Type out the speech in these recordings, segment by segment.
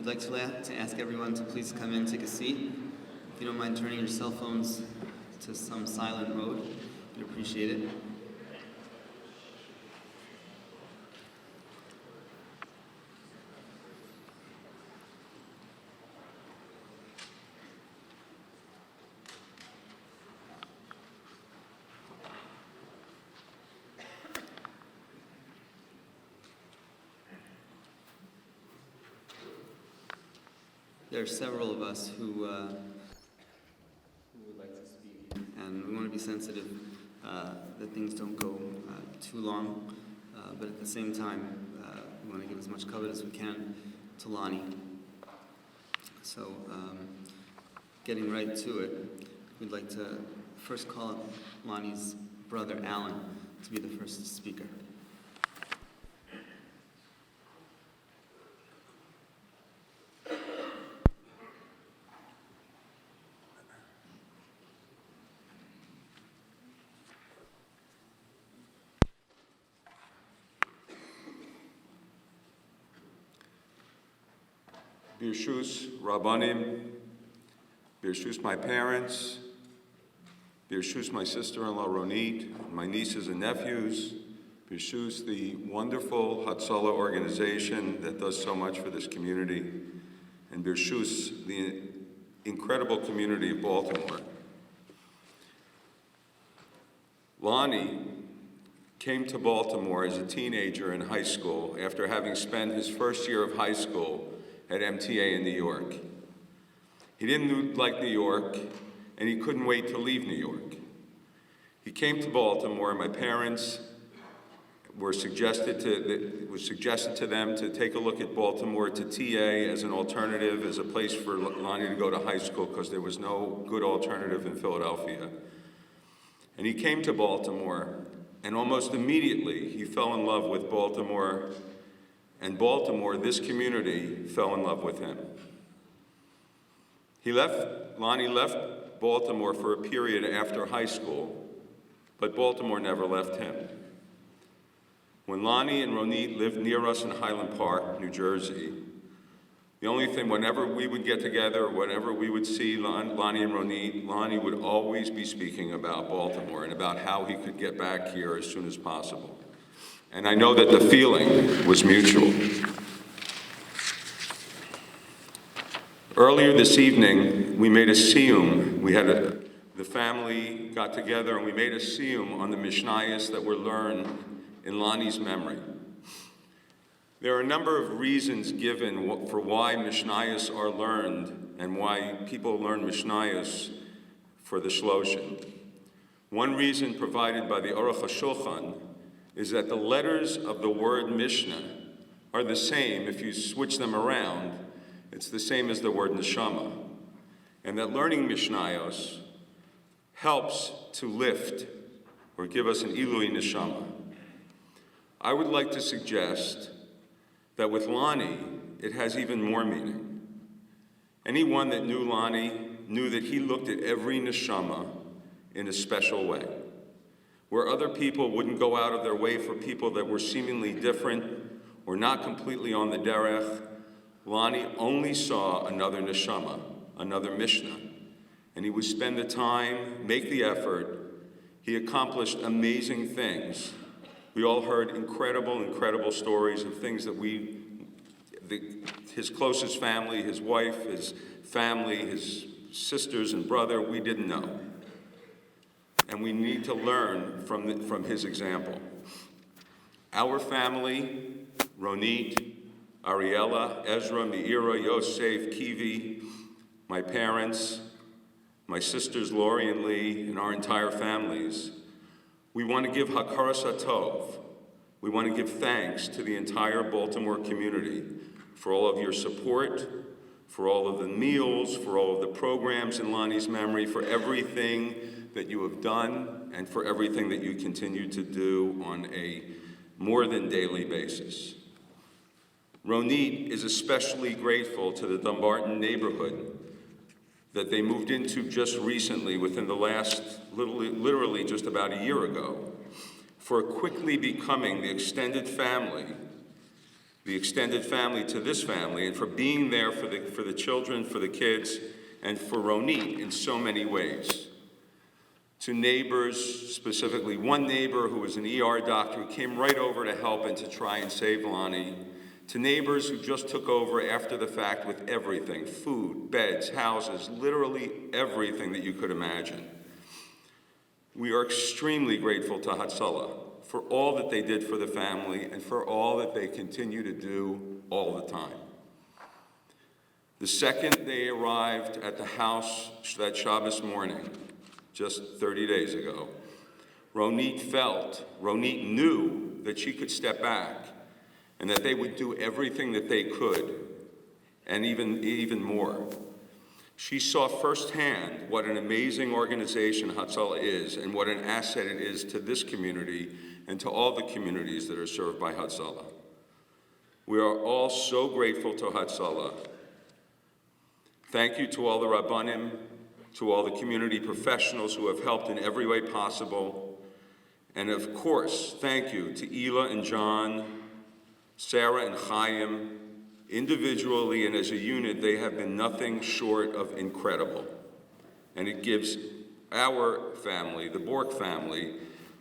We'd like to ask everyone to please come in, take a seat. If you don't mind turning your cell phones to some silent mode, we'd appreciate it. There are several of us who would like to speak, and we want to be sensitive that things don't go too long, but at the same time, we want to give as much cover as we can to Lonnie. So, getting right to it, we'd like to first call up Lonnie's brother, Alan, to be the first speaker. Birshus Rabbanim, Birshus my parents, Birshus my sister-in-law Ronit, my nieces and nephews, Birshus the wonderful Hatzalah organization that does so much for this community, and Birshus the incredible community of Baltimore. Lonnie came to Baltimore as a teenager in high school after having spent his first year of high school at MTA in New York. He didn't like New York, and he couldn't wait to leave New York. He came to Baltimore, and my parents it was suggested to them to take a look at Baltimore to TA as an alternative, as a place for Lonnie to go to high school, because there was no good alternative in Philadelphia. And he came to Baltimore, and almost immediately he fell in love with Baltimore, and Baltimore, this community, fell in love with him. Lonnie left Baltimore for a period after high school, but Baltimore never left him. When Lonnie and Ronit lived near us in Highland Park, New Jersey, the only thing, whenever we would get together, whenever we would see Lonnie and Ronit, Lonnie would always be speaking about Baltimore and about how he could get back here as soon as possible. And I know that the feeling was mutual. Earlier this evening, we made a siyum. The family got together and we made a siyum on the Mishnayos that were learned in Lonnie's memory. There are a number of reasons given for why Mishnayos are learned and why people learn Mishnayos for the Shloshin. One reason provided by the Aruch HaShulchan is that the letters of the word Mishnah are the same. If you switch them around, it's the same as the word Neshama. And that learning Mishnayos helps to lift or give us an Ilui Neshama. I would like to suggest that with Lonnie, it has even more meaning. Anyone that knew Lonnie knew that he looked at every Neshama in a special way. Where other people wouldn't go out of their way for people that were seemingly different or not completely on the derech, Lonnie only saw another neshama, another Mishnah, and he would spend the time, make the effort. He accomplished amazing things. We all heard incredible stories of things that his closest family, his wife, his family, his sisters and brother, we didn't know. And we need to learn from his example. Our family, Ronit, Ariella, Ezra, Meira, Yosef, Kivi, my parents, my sisters Lori and Lee, and our entire families, we want to give Hakaras HaTov. We want to give thanks to the entire Baltimore community for all of your support, for all of the meals, for all of the programs in Lonnie's memory, for everything that you have done, and for everything that you continue to do on a more than daily basis. Ronit is especially grateful to the Dumbarton neighborhood that they moved into just recently, within the last, literally just about a year ago, for quickly becoming the extended family the extended family to this family, and for being there for the children, for the kids, and for Ronit in so many ways. To neighbors, specifically one neighbor who was an ER doctor who came right over to help and to try and save Lonnie. To neighbors who just took over after the fact with everything, food, beds, houses, literally everything that you could imagine. We are extremely grateful to Hatzalah for all that they did for the family and for all that they continue to do all the time. The second they arrived at the house that Shabbos morning, just 30 days ago, Ronit knew that she could step back and that they would do everything that they could, and even more. She saw firsthand what an amazing organization Hatzalah is and what an asset it is to this community and to all the communities that are served by Hatzalah. We are all so grateful to Hatzalah. Thank you to all the Rabbanim, to all the community professionals who have helped in every way possible. And of course, thank you to Ela and John, Sarah and Chaim. Individually and as a unit, they have been nothing short of incredible. And it gives our family, the Borck family,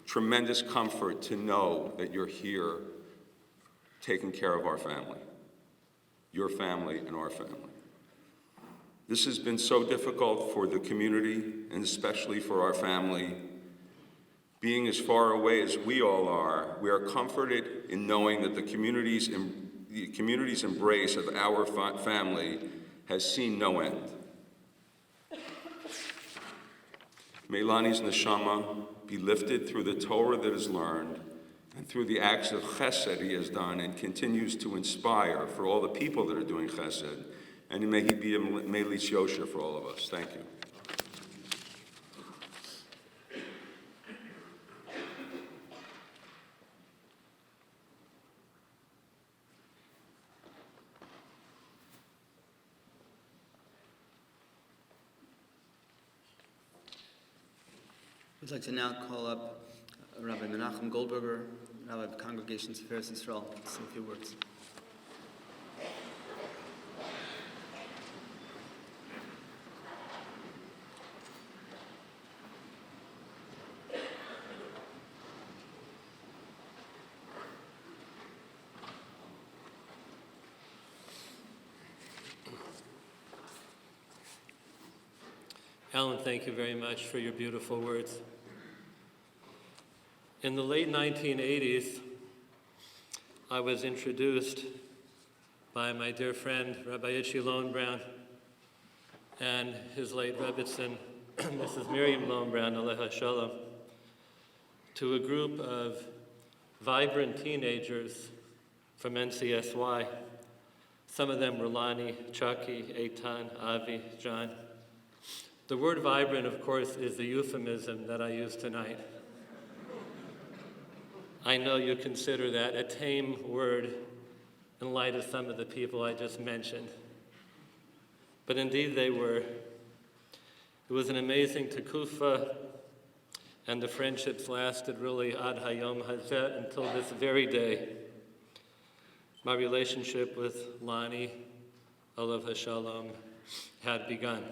tremendous comfort to know that you're here taking care of our family, your family and our family. This has been so difficult for the community and especially for our family. Being as far away as we all are, we are comforted in knowing that the community's embrace of our family has seen no end. May Lonnie's neshama be lifted through the Torah that is learned and through the acts of chesed he has done and continues to inspire for all the people that are doing chesed. And may he be a Melis Yosher for all of us. Thank you. I'd like to now call up Rabbi Menachem Goldberger, Rabbi of the Congregations of Eretz Yisrael, to say a few words. Alan, thank you very much for your beautiful words. In the late 1980s, I was introduced by my dear friend, Rabbi Itchy Lowenbrown, and his late Rebbitzin, Mrs. Miriam Lowenbrown, Aleha Shalom, to a group of vibrant teenagers from NCSY. Some of them were Lonnie, Chucky, Eitan, Avi, John. The word vibrant, of course, is the euphemism that I use tonight. I know you consider that a tame word in light of some of the people I just mentioned. But indeed they were. It was an amazing tekufa, and the friendships lasted really ad hayom hazeh until this very day. My relationship with Lonnie, Olav HaShalom, had begun.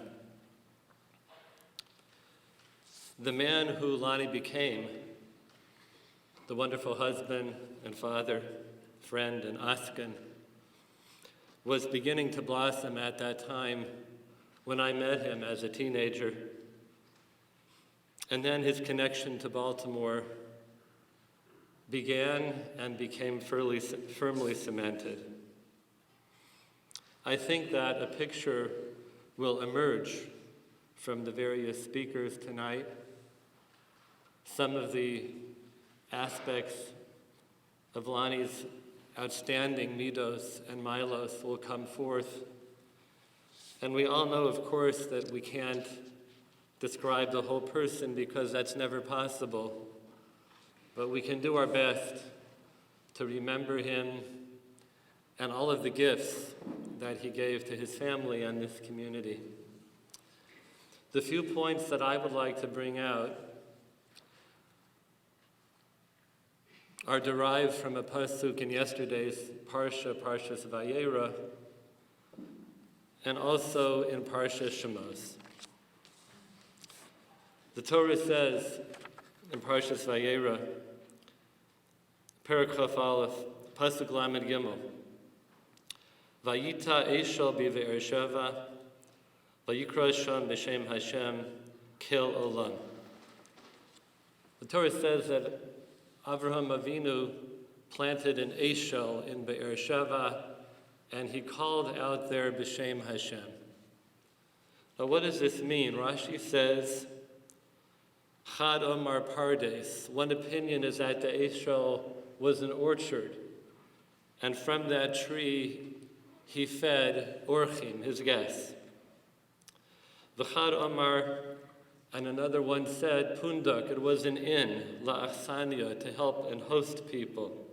The man who Lonnie became, the wonderful husband and father, friend and Askan, was beginning to blossom at that time when I met him as a teenager. And then his connection to Baltimore began and became firmly cemented. I think that a picture will emerge from the various speakers tonight. Some of the aspects of Lonnie's outstanding midos and milos will come forth. And we all know, of course, that we can't describe the whole person because that's never possible. But we can do our best to remember him and all of the gifts that he gave to his family and this community. The few points that I would like to bring out are derived from a pasuk in yesterday's Parsha, Parshas Vayera, and also in Parshas Shemos. The Torah says in Parshas Vayera, Perek Chaf Aleph, Pasuk Lamed Gimel, Vayita Eshel b'Be'er Sheva, Vayikra Sham b'Shem Hashem, Kel Olam. The Torah says that Avraham Avinu planted an Eshel in Be'er Sheva, and he called out there b'Shem Hashem. Now, what does this mean? Rashi says, Chad Omar Pardes. One opinion is that the Eshel was an orchard, and from that tree he fed Orchim, his guests. V'chad Omar, and another one said, Pundak, it was an inn, la'achsania, to help and host people.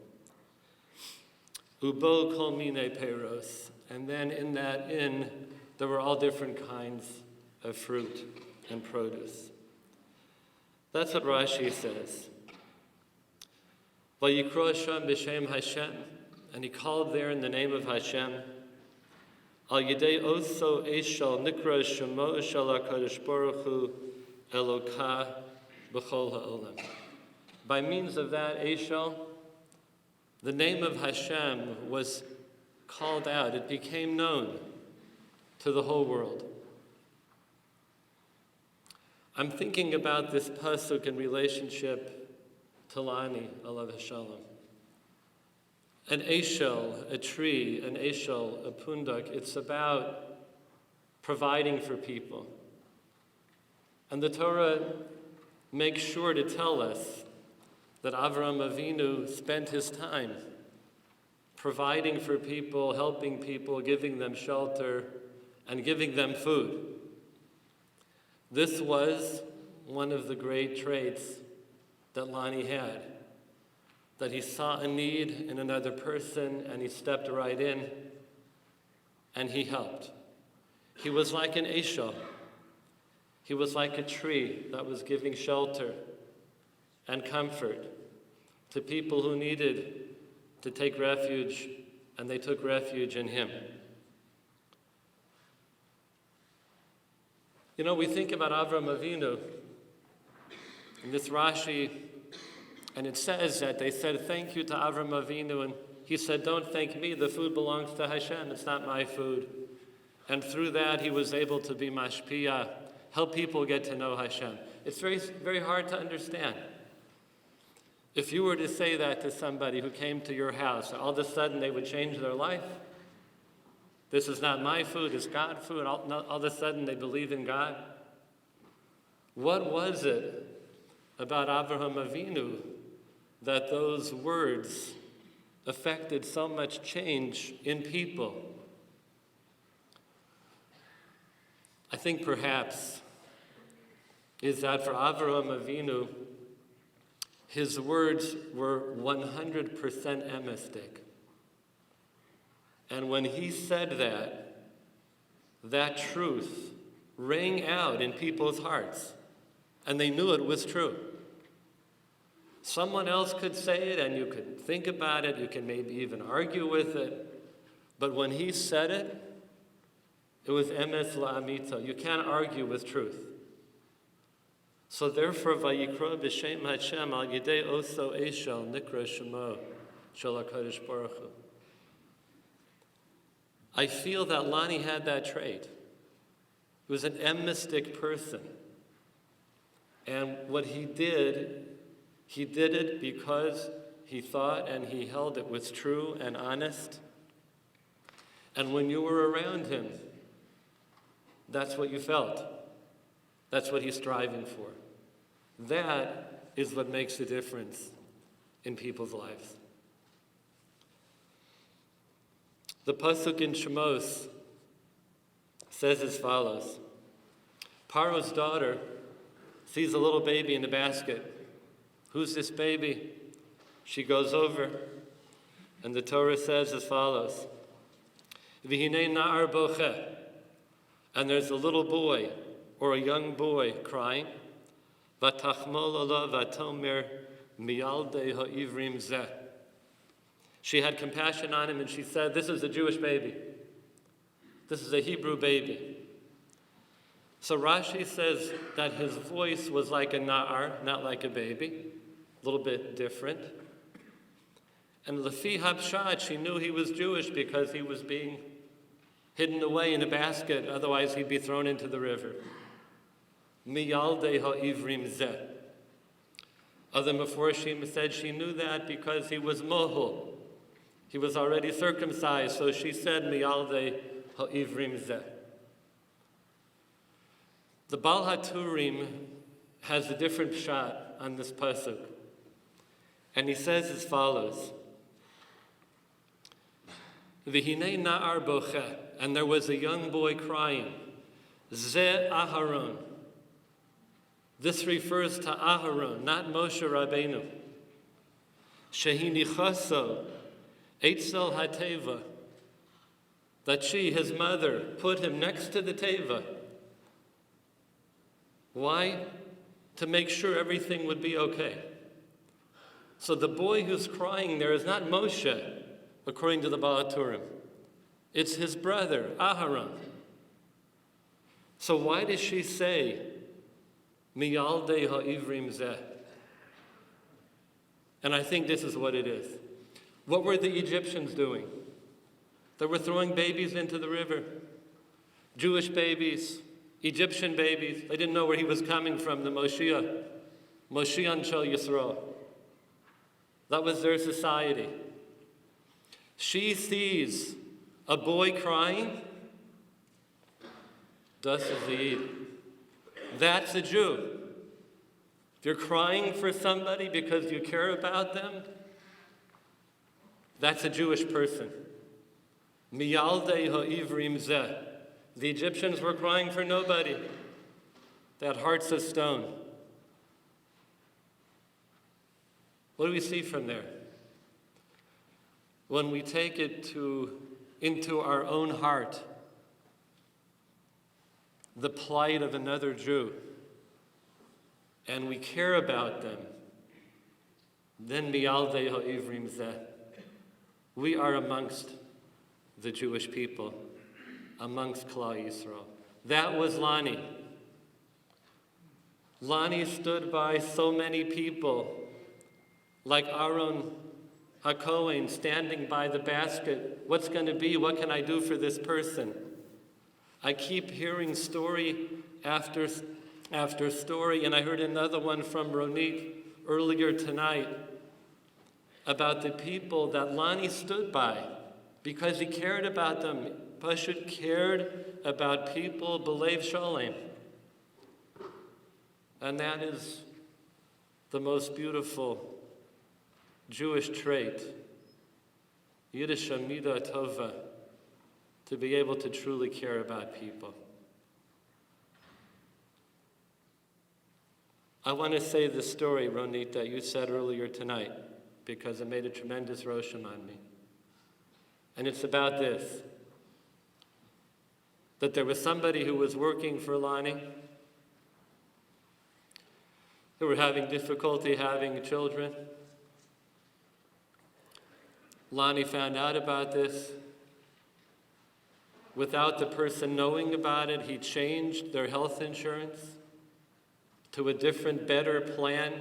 Ubo kol mine peros, and then in that inn there were all different kinds of fruit and produce. That's what Rashi says. Vayikra Hashem b'Shem Hashem, and he called there in the name of Hashem. Al yidei oso eshel nikra shemo shel HaKadosh Baruch Hu Elokah b'chol ha'olam. By means of that eshel, the name of Hashem was called out. It became known to the whole world. I'm thinking about this pasuk in relationship to Lonnie, alav hashalom. An eshel, a tree, an eshel, a pundak, it's about providing for people. And the Torah makes sure to tell us that Avraham Avinu spent his time providing for people, helping people, giving them shelter, and giving them food. This was one of the great traits that Lonnie had, that he saw a need in another person and he stepped right in and he helped. He was like an eshel. He was like a tree that was giving shelter and comfort to people who needed to take refuge, and they took refuge in him. You know, we think about Avraham Avinu in this Rashi, and it says that they said thank you to Avraham Avinu, and he said, don't thank me, the food belongs to Hashem, it's not my food. And through that, he was able to be mashpia, help people get to know Hashem. It's very, very hard to understand. If you were to say that to somebody who came to your house, all of a sudden they would change their life. This is not my food, it's God's food. All of a sudden they believe in God. What was it about Avraham Avinu that those words affected so much change in people? I think perhaps is that for Avraham Avinu, his words were 100% emistic. And when he said that, that truth rang out in people's hearts, and they knew it was true. Someone else could say it, and you could think about it, you can maybe even argue with it, but when he said it, it was emes la'amita. You can't argue with truth. So therefore, Vayikra b'Shem Hashem al yidei oso eshel nikra shemo shel HaKadosh Baruch Hu. I feel that Lonnie had that trait. He was an emistic person. And what he did it because he thought and he held it was true and honest. And when you were around him, that's what you felt. That's what he's striving for. That is what makes the difference in people's lives. The pasuk in Shemos says as follows. Paro's daughter sees a little baby in the basket. Who's this baby? She goes over, and the Torah says as follows. V'hinei na'ar bocheh. And there's a little boy, or a young boy, crying. Vatachmol olav vatomer Miyaldei ha'ivrim zeh. She had compassion on him and she said, this is a Jewish baby. This is a Hebrew baby. So Rashi says that his voice was like a na'ar, not like a baby, a little bit different. And Lefi Hapshat, she knew he was Jewish because he was being hidden away in a basket, otherwise he'd be thrown into the river. Miyaldei ha'ivrim zeh. Other Meforshim said she knew that because he was mohul. He was already circumcised, so she said, Miyaldei ha'ivrim zeh. The Baal HaTurim has a different shot on this pasuk. And he says as follows, V'hinei na'ar bocheh, and there was a young boy crying, Ze Aharon. This refers to Aharon, not Moshe Rabbeinu. Shehi nichaso eitzel hateva, that she, his mother, put him next to the teva. Why? To make sure everything would be okay. So the boy who's crying there is not Moshe, according to the Baal HaTurim. It's his brother, Aharon. So why does she say, Miyaldei ha'ivrim zeh? And I think this is what it is. What were the Egyptians doing? They were throwing babies into the river. Jewish babies, Egyptian babies. They didn't know where he was coming from, the Moshiach. Moshiach Shel Yisrael. That was their society. She sees a boy crying. Das is the Yid. That's a Jew. If you're crying for somebody because you care about them, that's a Jewish person. Miyaldei ha'ivrim zeh. The Egyptians were crying for nobody. They had hearts of stone. What do we see from there? When we take it into our own heart, the plight of another Jew, and we care about them, then Miyaldei ha'ivrim zeh. We are amongst the Jewish people, amongst Klal Yisrael. That was Lonnie. Lonnie stood by so many people, like Aaron HaKohen standing by the basket. What's going to be? What can I do for this person? I keep hearing story after story, and I heard another one from Ronit earlier tonight about the people that Lonnie stood by because he cared about them. Pashut cared about people, belev shalem. And that is the most beautiful Jewish trait, Yiddish Amida Tova, to be able to truly care about people. I want to say the story, Ronit, that you said earlier tonight, because it made a tremendous roshem on me. And it's about this, that there was somebody who was working for Lonnie, who were having difficulty having children. Lonnie found out about this. Without the person knowing about it, he changed their health insurance to a different, better plan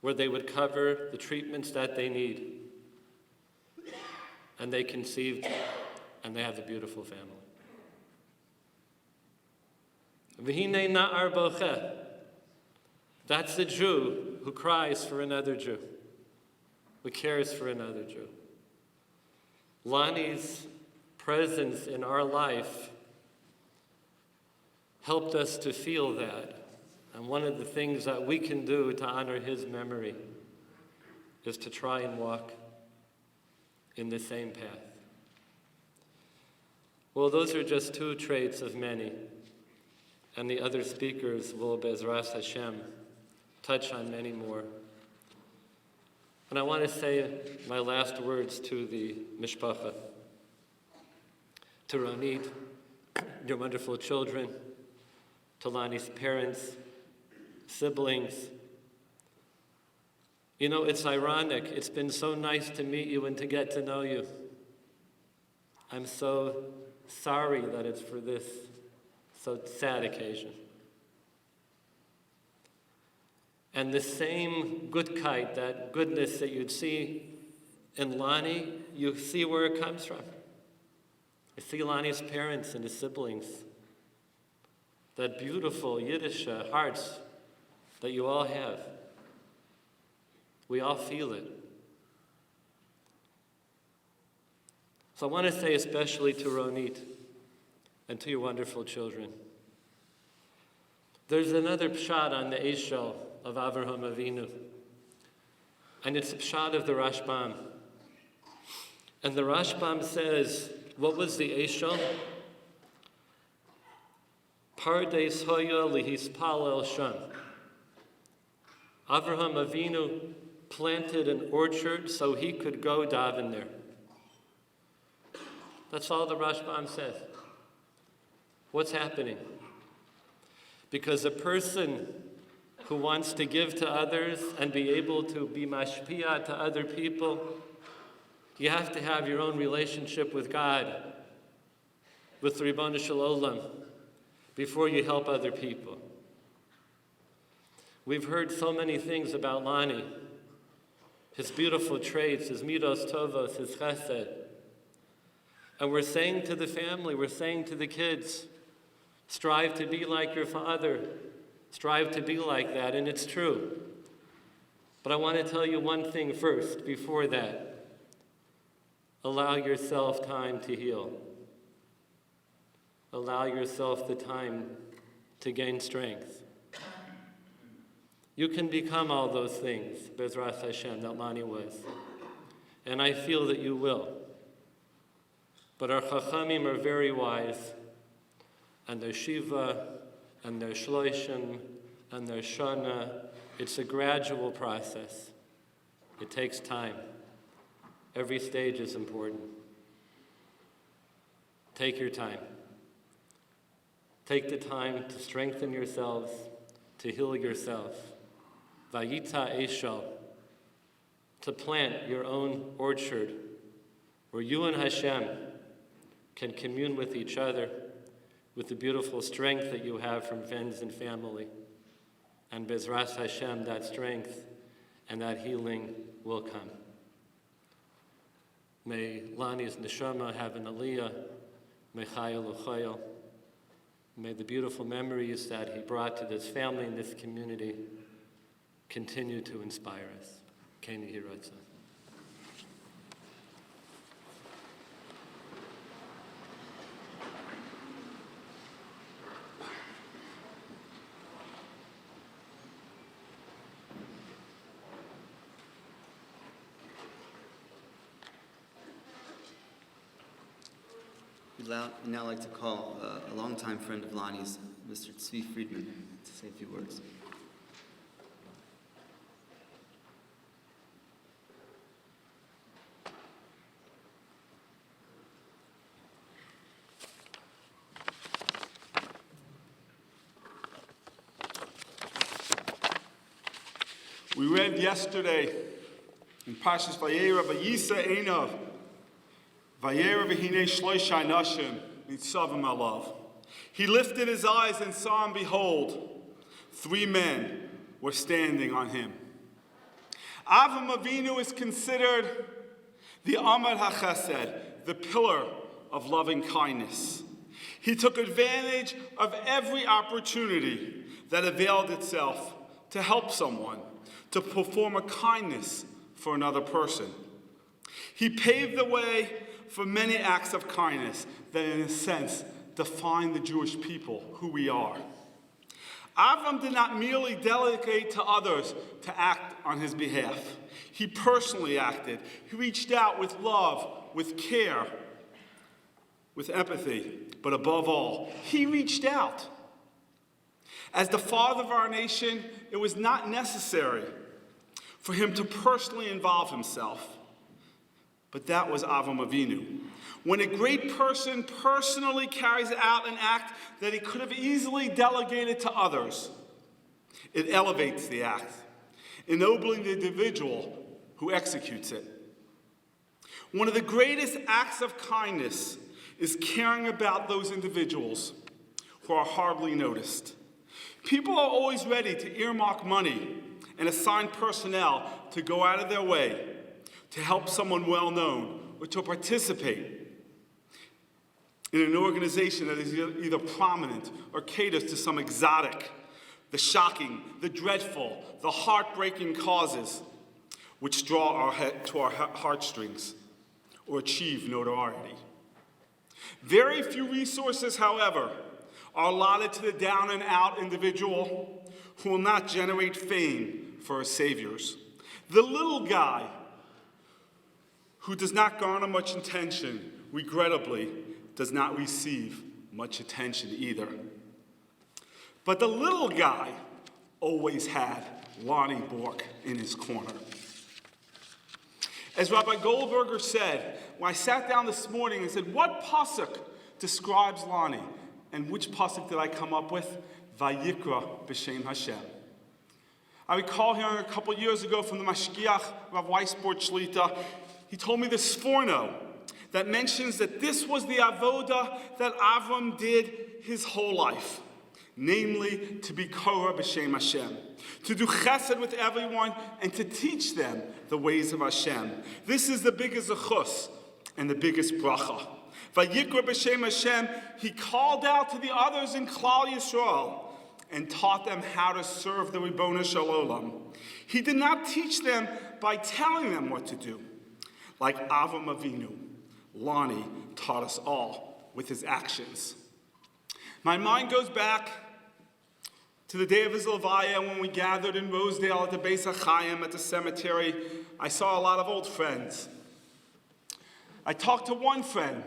where they would cover the treatments that they need. And they conceived, and they have a beautiful family. V'hinei na'ar bocheh. That's the Jew who cries for another Jew, who cares for another Jew. Lonnie's presence in our life helped us to feel that. And one of the things that we can do to honor his memory is to try and walk in the same path. Well, those are just two traits of many. And the other speakers will, Bezras Hashem, touch on many more. And I want to say my last words to the Mishpacha, to Ronit, your wonderful children, to Lonnie's parents, siblings. You know, it's ironic. It's been so nice to meet you and to get to know you. I'm so sorry that it's for this so sad occasion. And the same goodkeit, that goodness that you'd see in Lonnie, you see where it comes from. You see Lonnie's parents and his siblings. That beautiful Yiddish hearts that you all have. We all feel it. So I want to say especially to Ronit and to your wonderful children. There's another pshat on the Eshel of Avraham Avinu. And it's a pshat of the Rashbam. And the Rashbam says, what was the Eshel? Pardes hoya lihispalel sham. Avraham Avinu planted an orchard so he could go daven there. That's all the Rashbam says. What's happening? Because a person who wants to give to others and be able to be mashpia to other people, you have to have your own relationship with God, with the Ribbon Shel Olam, before you help other people. We've heard so many things about Lonnie, his beautiful traits, his midos tovos, his chesed. And we're saying to the family, we're saying to the kids, strive to be like your father. Strive to be like that, and it's true. But I want to tell you one thing first, before that. Allow yourself time to heal. Allow yourself the time to gain strength. You can become all those things, Bezras Hashem, that Lonnie was. And I feel that you will. But our Chachamim are very wise, and their Shiva, and their Shloshim, and their Shana, it's a gradual process. It takes time. Every stage is important. Take your time. Take the time to strengthen yourselves, to heal yourself. Vayita Eshel, to plant your own orchard, where you and Hashem can commune with each other, with the beautiful strength that you have from friends and family. And Bezras Hashem, that strength and that healing will come. May Lonnie's neshama have an aliyah, may chayil uchayil. May the beautiful memories that he brought to this family and this community continue to inspire us. Keni Hirotza. We'd now like to call a longtime friend of Lonnie's, Mr. Tzvi Friedman, to say a few words. We read yesterday in Parshas Vayera, Vayisa Einav, Vayera v'hinei shloisha nashim nitzavim alav. He lifted his eyes and saw, and behold, 3 men were standing on him. Avraham Avinu is considered the Amar HaChesed, the pillar of loving kindness. He took advantage of every opportunity that availed itself to help someone, to perform a kindness for another person. He paved the way for many acts of kindness that, in a sense, define the Jewish people, who we are. Avram did not merely delegate to others to act on his behalf. He personally acted. He reached out with love, with care, with empathy, but above all, he reached out. As the father of our nation, it was not necessary for him to personally involve himself. But that was Avram Avinu. When a great person personally carries out an act that he could have easily delegated to others, it elevates the act. ennobling the individual who executes it. One of the greatest acts of kindness is caring about those individuals who are hardly noticed. People are always ready to earmark money and assign personnel to go out of their way to help someone well-known or to participate in an organization that is either prominent or caters to some exotic, the shocking, the dreadful, the heartbreaking causes which draw to our heartstrings or achieve notoriety. Very few resources, however, are allotted to the down-and-out individual who will not generate fame for his saviors. The little guy who does not garner much attention, regrettably, does not receive much attention either. But the little guy always had Lonnie Borck in his corner. As Rabbi Goldberger said, when I sat down this morning and said, what pasuk describes Lonnie? And which pasuk did I come up with? Vayikra b'shem Hashem. I recall hearing a couple years ago from the Mashgiach, Rav Weisbord Shlita, he told me this sforno that mentions that this was the avoda that Avram did his whole life, namely to be korah b'shem Hashem, to do chesed with everyone and to teach them the ways of Hashem. This is the biggest zechus and the biggest bracha. Vayikra b'shem Hashem, he called out to the others in Klal Yisrael and taught them how to serve the Ribono Shel Olam. He did not teach them by telling them what to do. Like Avram Avinu, Lonnie taught us all with his actions. My mind goes back to the day of his Levaya when we gathered in Rosedale at the Beis HaChaim at the cemetery. I saw a lot of old friends. I talked to one friend.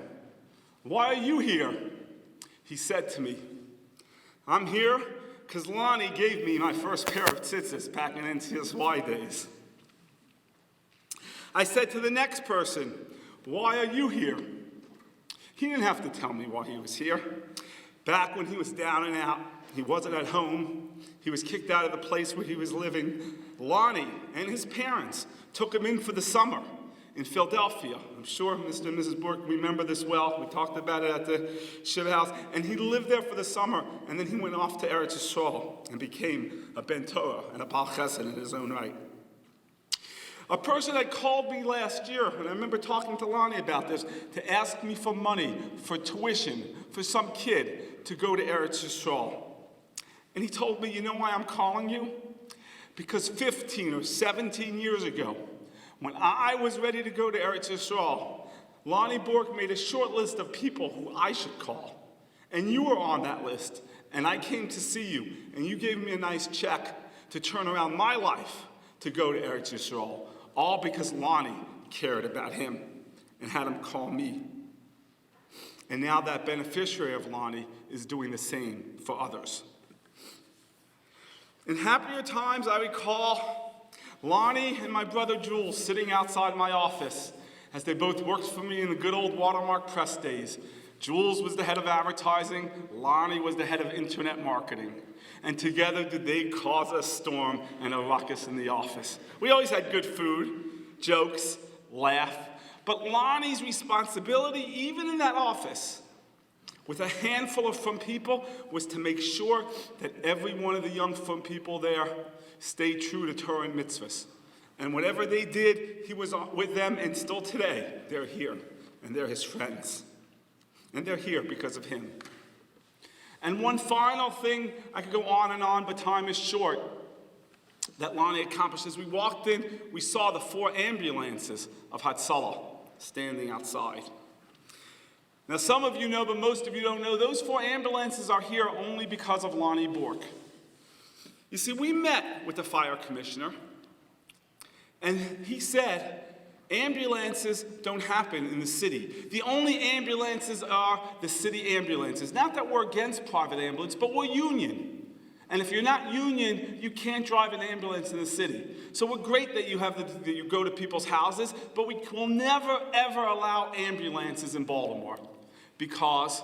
Why are you here? He said to me, I'm here because Lonnie gave me my first pair of tzitzis back in NCSY days. I said to the next person, why are you here? He didn't have to tell me why he was here. Back when he was down and out, he wasn't at home, he was kicked out of the place where he was living, Lonnie and his parents took him in for the summer in Philadelphia. I'm sure Mr. and Mrs. Borck remember this well. We talked about it at the Shiva house. And he lived there for the summer, and then he went off to Eretz Yisrael and became a Ben Torah and a Baal Chesed in his own right. A person had called me last year, and I remember talking to Lonnie about this, to ask me for money, for tuition, for some kid to go to Eretz Yisrael. And he told me, you know why I'm calling you? Because 15 or 17 years ago, when I was ready to go to Eretz Yisrael, Lonnie Borck made a short list of people who I should call. And you were on that list, and I came to see you, and you gave me a nice check to turn around my life to go to Eretz Yisrael, all because Lonnie cared about him and had him call me. And now that beneficiary of Lonnie is doing the same for others. In happier times, I recall Lonnie and my brother Jules sitting outside my office as they both worked for me in the good old Watermark press days. Jules was the head of advertising, Lonnie was the head of internet marketing. And together did they cause a storm and a ruckus in the office. We always had good food, jokes, laugh. But Lonnie's responsibility, even in that office, with a handful of frum people, was to make sure that every one of the young frum people there stayed true to Torah and mitzvahs. And whatever they did, he was with them, and still today, they're here, and they're his friends. And they're here because of him. And one final thing, I could go on, but time is short, that Lonnie accomplished. As we walked in, we saw the 4 ambulances of Hatzalah standing outside. Now, some of you know, but most of you don't know, those 4 ambulances are here only because of Lonnie Borck. You see, we met with the fire commissioner, and he said, ambulances don't happen in the city. The only ambulances are the city ambulances. Not that we're against private ambulance, but we're union. And if you're not union, you can't drive an ambulance in the city. So we're great that you go to people's houses, but we will never, ever allow ambulances in Baltimore because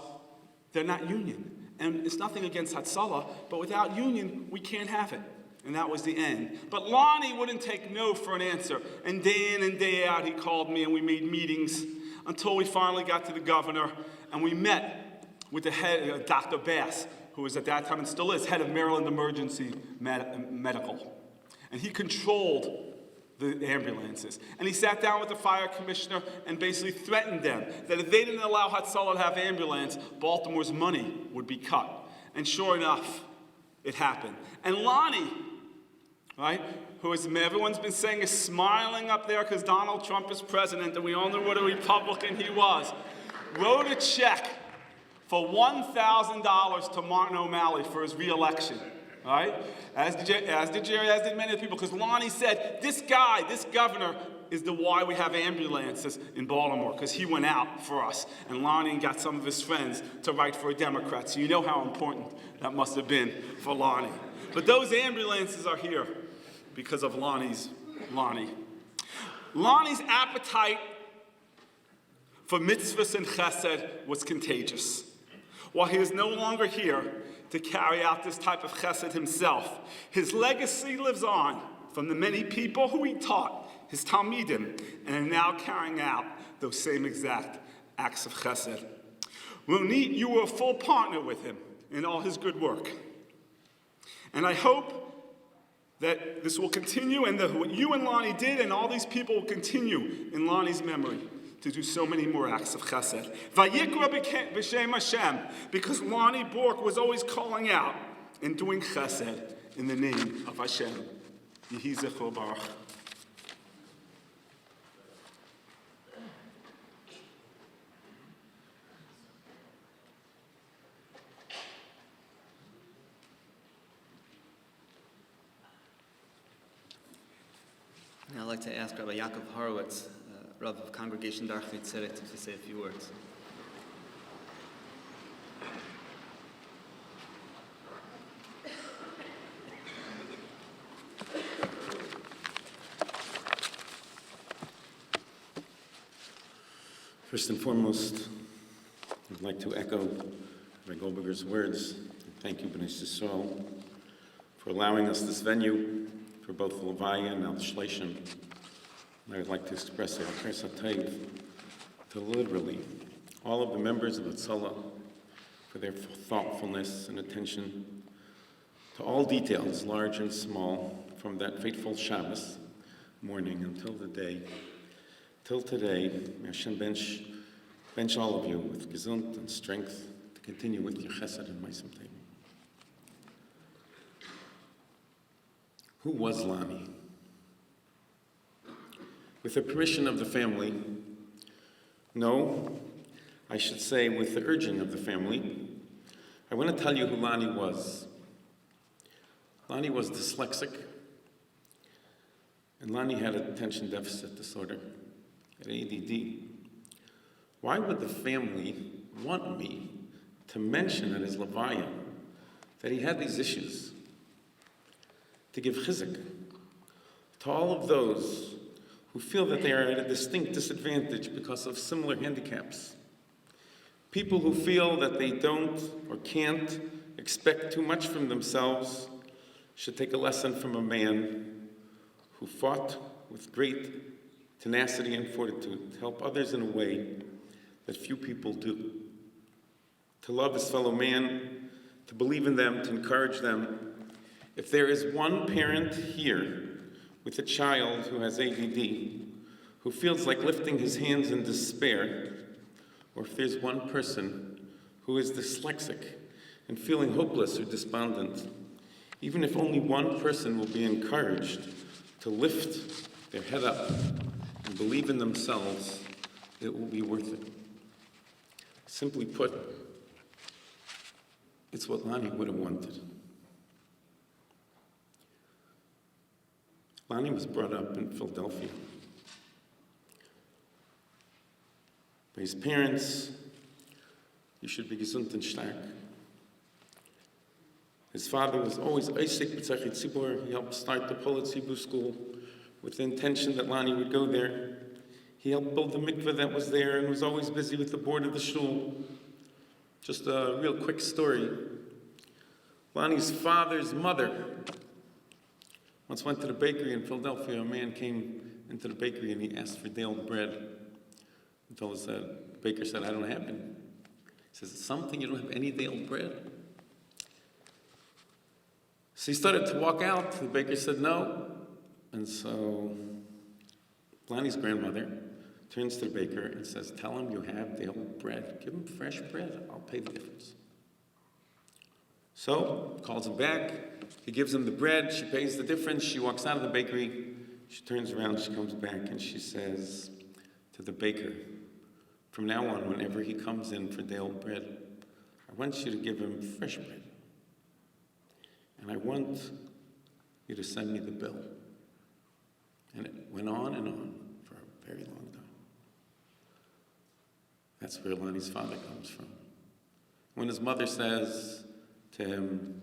they're not union. And it's nothing against Hatzalah, but without union, we can't have it. And that was the end. But Lonnie wouldn't take no for an answer. And day in and day out, he called me and we made meetings until we finally got to the governor and we met with the head, Dr. Bass, who was at that time and still is head of Maryland Emergency Medical. And he controlled the ambulances. And he sat down with the fire commissioner and basically threatened them that if they didn't allow Hatzalah to have ambulance, Baltimore's money would be cut. And sure enough, it happened. And Lonnie, right, who is, everyone's been saying is smiling up there because Donald Trump is president and we all knew what a Republican he was, wrote a check for $1,000 to Martin O'Malley for his re-election, right? As did Jerry, as did many people, because Lonnie said, this guy, this governor, is the why we have ambulances in Baltimore, because he went out for us. And Lonnie got some of his friends to write for a Democrat, so you know how important that must have been for Lonnie. But those ambulances are here because of Lonnie. Lonnie's appetite for mitzvahs and chesed was contagious. While he is no longer here to carry out this type of chesed himself, his legacy lives on from the many people who he taught, his talmidim, and are now carrying out those same exact acts of chesed. Ronit, you were a full partner with him in all his good work. And I hope that this will continue and that what you and Lonnie did and all these people will continue in Lonnie's memory to do so many more acts of chesed. Vayikra b'shem Hashem, because Lonnie Borck was always calling out and doing chesed in the name of Hashem. Yehi zechro baruch. Now I'd like to ask Rabbi Yaakov Horowitz, Rav of Congregation Darchei Tzedek, to say a few words. First and foremost, I'd like to echo Rabbi Goldberger's words. Thank you, B'nai Yisrael, for allowing us this venue for both the Levaya and Al Shleishim. I would like to express our Chesed Tov to literally all of the members of Hatzalah for their thoughtfulness and attention to all details, large and small, from that fateful Shabbos morning until the day, till today. May Hashem bench all of you with gesund and strength to continue with your Chesed and Ma'aseh Tov. Who was Lonnie? With the permission of the family, no, I should say with the urging of the family, I want to tell you who Lonnie was. Lonnie was dyslexic, and Lonnie had attention deficit disorder, ADD. Why would the family want me to mention at his levaya that he had these issues? To give chizuk to all of those who feel that they are at a distinct disadvantage because of similar handicaps. People who feel that they don't or can't expect too much from themselves should take a lesson from a man who fought with great tenacity and fortitude to help others in a way that few people do. To love his fellow man, to believe in them, to encourage them. If there is one parent here with a child who has ADD, who feels like lifting his hands in despair, or if there's one person who is dyslexic and feeling hopeless or despondent, even if only one person will be encouraged to lift their head up and believe in themselves, it will be worth it. Simply put, it's what Lonnie would have wanted. Lonnie was brought up in Philadelphia by his parents. You should be gesund and stark. His father was always Eisik B'tzachit Tzibor. He helped start the Polit Tzibur school with the intention that Lonnie would go there. He helped build the mikveh that was there and was always busy with the board of the shul. Just a real quick story. Lonnie's father's mother once went to the bakery in Philadelphia. A man came into the bakery and he asked for day-old bread. The baker said, I don't have any. He says, something, you don't have any day-old bread? So he started to walk out. The baker said no. And so Lonnie's grandmother turns to the baker and says, tell him you have day-old bread. Give him fresh bread. I'll pay the difference. So calls him back. He gives him the bread. She pays the difference. She walks out of the bakery. She turns around. She comes back and she says to the baker, from now on, whenever he comes in for day-old bread, I want you to give him fresh bread. And I want you to send me the bill. And it went on for a very long time. That's where Lonnie's father comes from. When his mother says to him,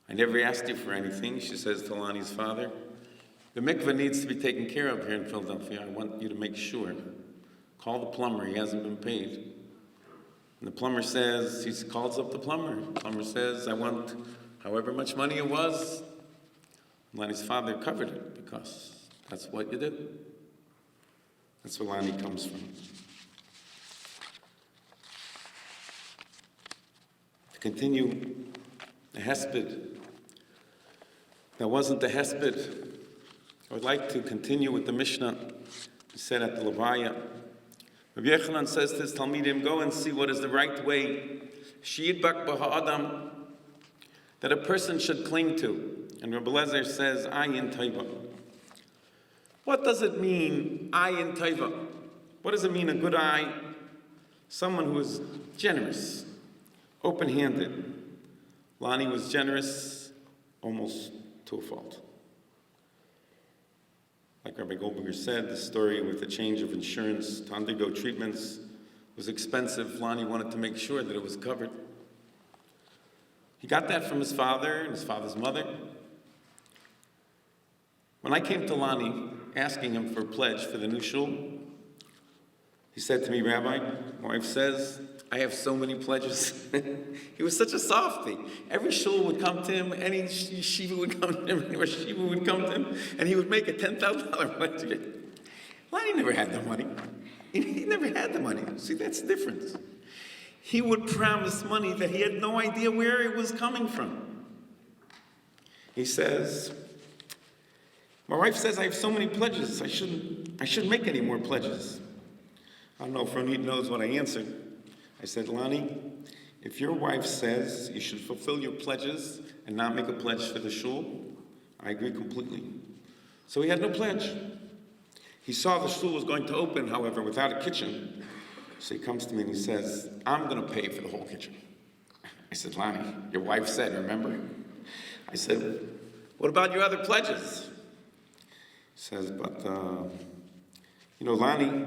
I never asked you for anything, she says to Lonnie's father, the mikveh needs to be taken care of here in Philadelphia. I want you to make sure. Call the plumber, he hasn't been paid. And the plumber says, he calls up the plumber. The plumber says, I want however much money it was. Lonnie's father covered it because that's what you do. That's where Lonnie comes from. To continue, the Hesped. That wasn't the Hesped. I would like to continue with the Mishnah we said at the Levaya. Rabbi Yechanan says to his Talmidim, go and see what is the right way, Shiyidbak b'ha'adam, that a person should cling to. And Rabbi Lezer says, Ayin Taiva. What does it mean, Ayin Taiva? What does it mean, a good eye? Someone who is generous, open-handed. Lonnie was generous almost to a fault. Like Rabbi Goldberger said, the story with the change of insurance to undergo treatments was expensive. Lonnie wanted to make sure that it was covered. He got that from his father and his father's mother. When I came to Lonnie asking him for a pledge for the new shul, he said to me, Rabbi, my wife says, I have so many pledges. He was such a softie. Every shul would come to him, any yeshiva would come to him, any yeshiva would come to him, and he would make a $10,000 pledge. Lonnie never had the money. He never had the money. See, that's the difference. He would promise money that he had no idea where it was coming from. He says, my wife says I have so many pledges, I shouldn't make any more pledges. I don't know if Ronit knows what I answered. I said, Lonnie, if your wife says you should fulfill your pledges and not make a pledge for the shul, I agree completely. So he had no pledge. He saw the shul was going to open, however, without a kitchen. So he comes to me and he says, I'm going to pay for the whole kitchen. I said, Lonnie, your wife said, remember? I said, what about your other pledges? He says, but, Lonnie,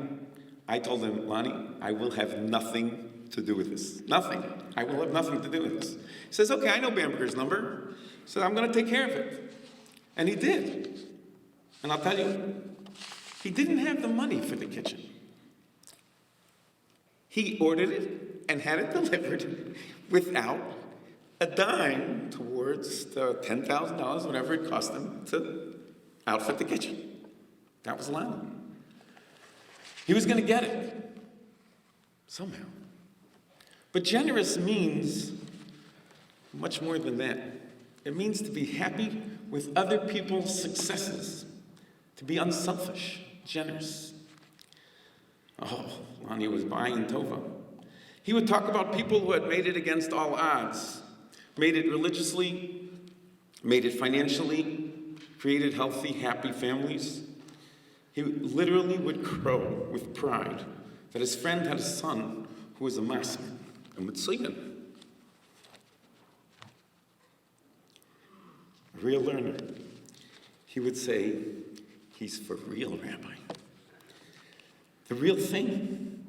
I told him, Lonnie, I will have nothing to do with this. Nothing. I will have nothing to do with this. He says, okay, I know Bamberger's number. He said, I'm going to take care of it. And he did. And I'll tell you, he didn't have the money for the kitchen. He ordered it and had it delivered without a dime towards the $10,000, whatever it cost him to outfit the kitchen. That was Lonnie. He was going to get it somehow. But generous means much more than that. It means to be happy with other people's successes, to be unselfish, generous. Oh, Lonnie was buying Tova. He would talk about people who had made it against all odds, made it religiously, made it financially, created healthy, happy families. He literally would crow with pride that his friend had a son who was a master, a Mitzigan, a real learner. He would say, he's for real, Rabbi. The real thing.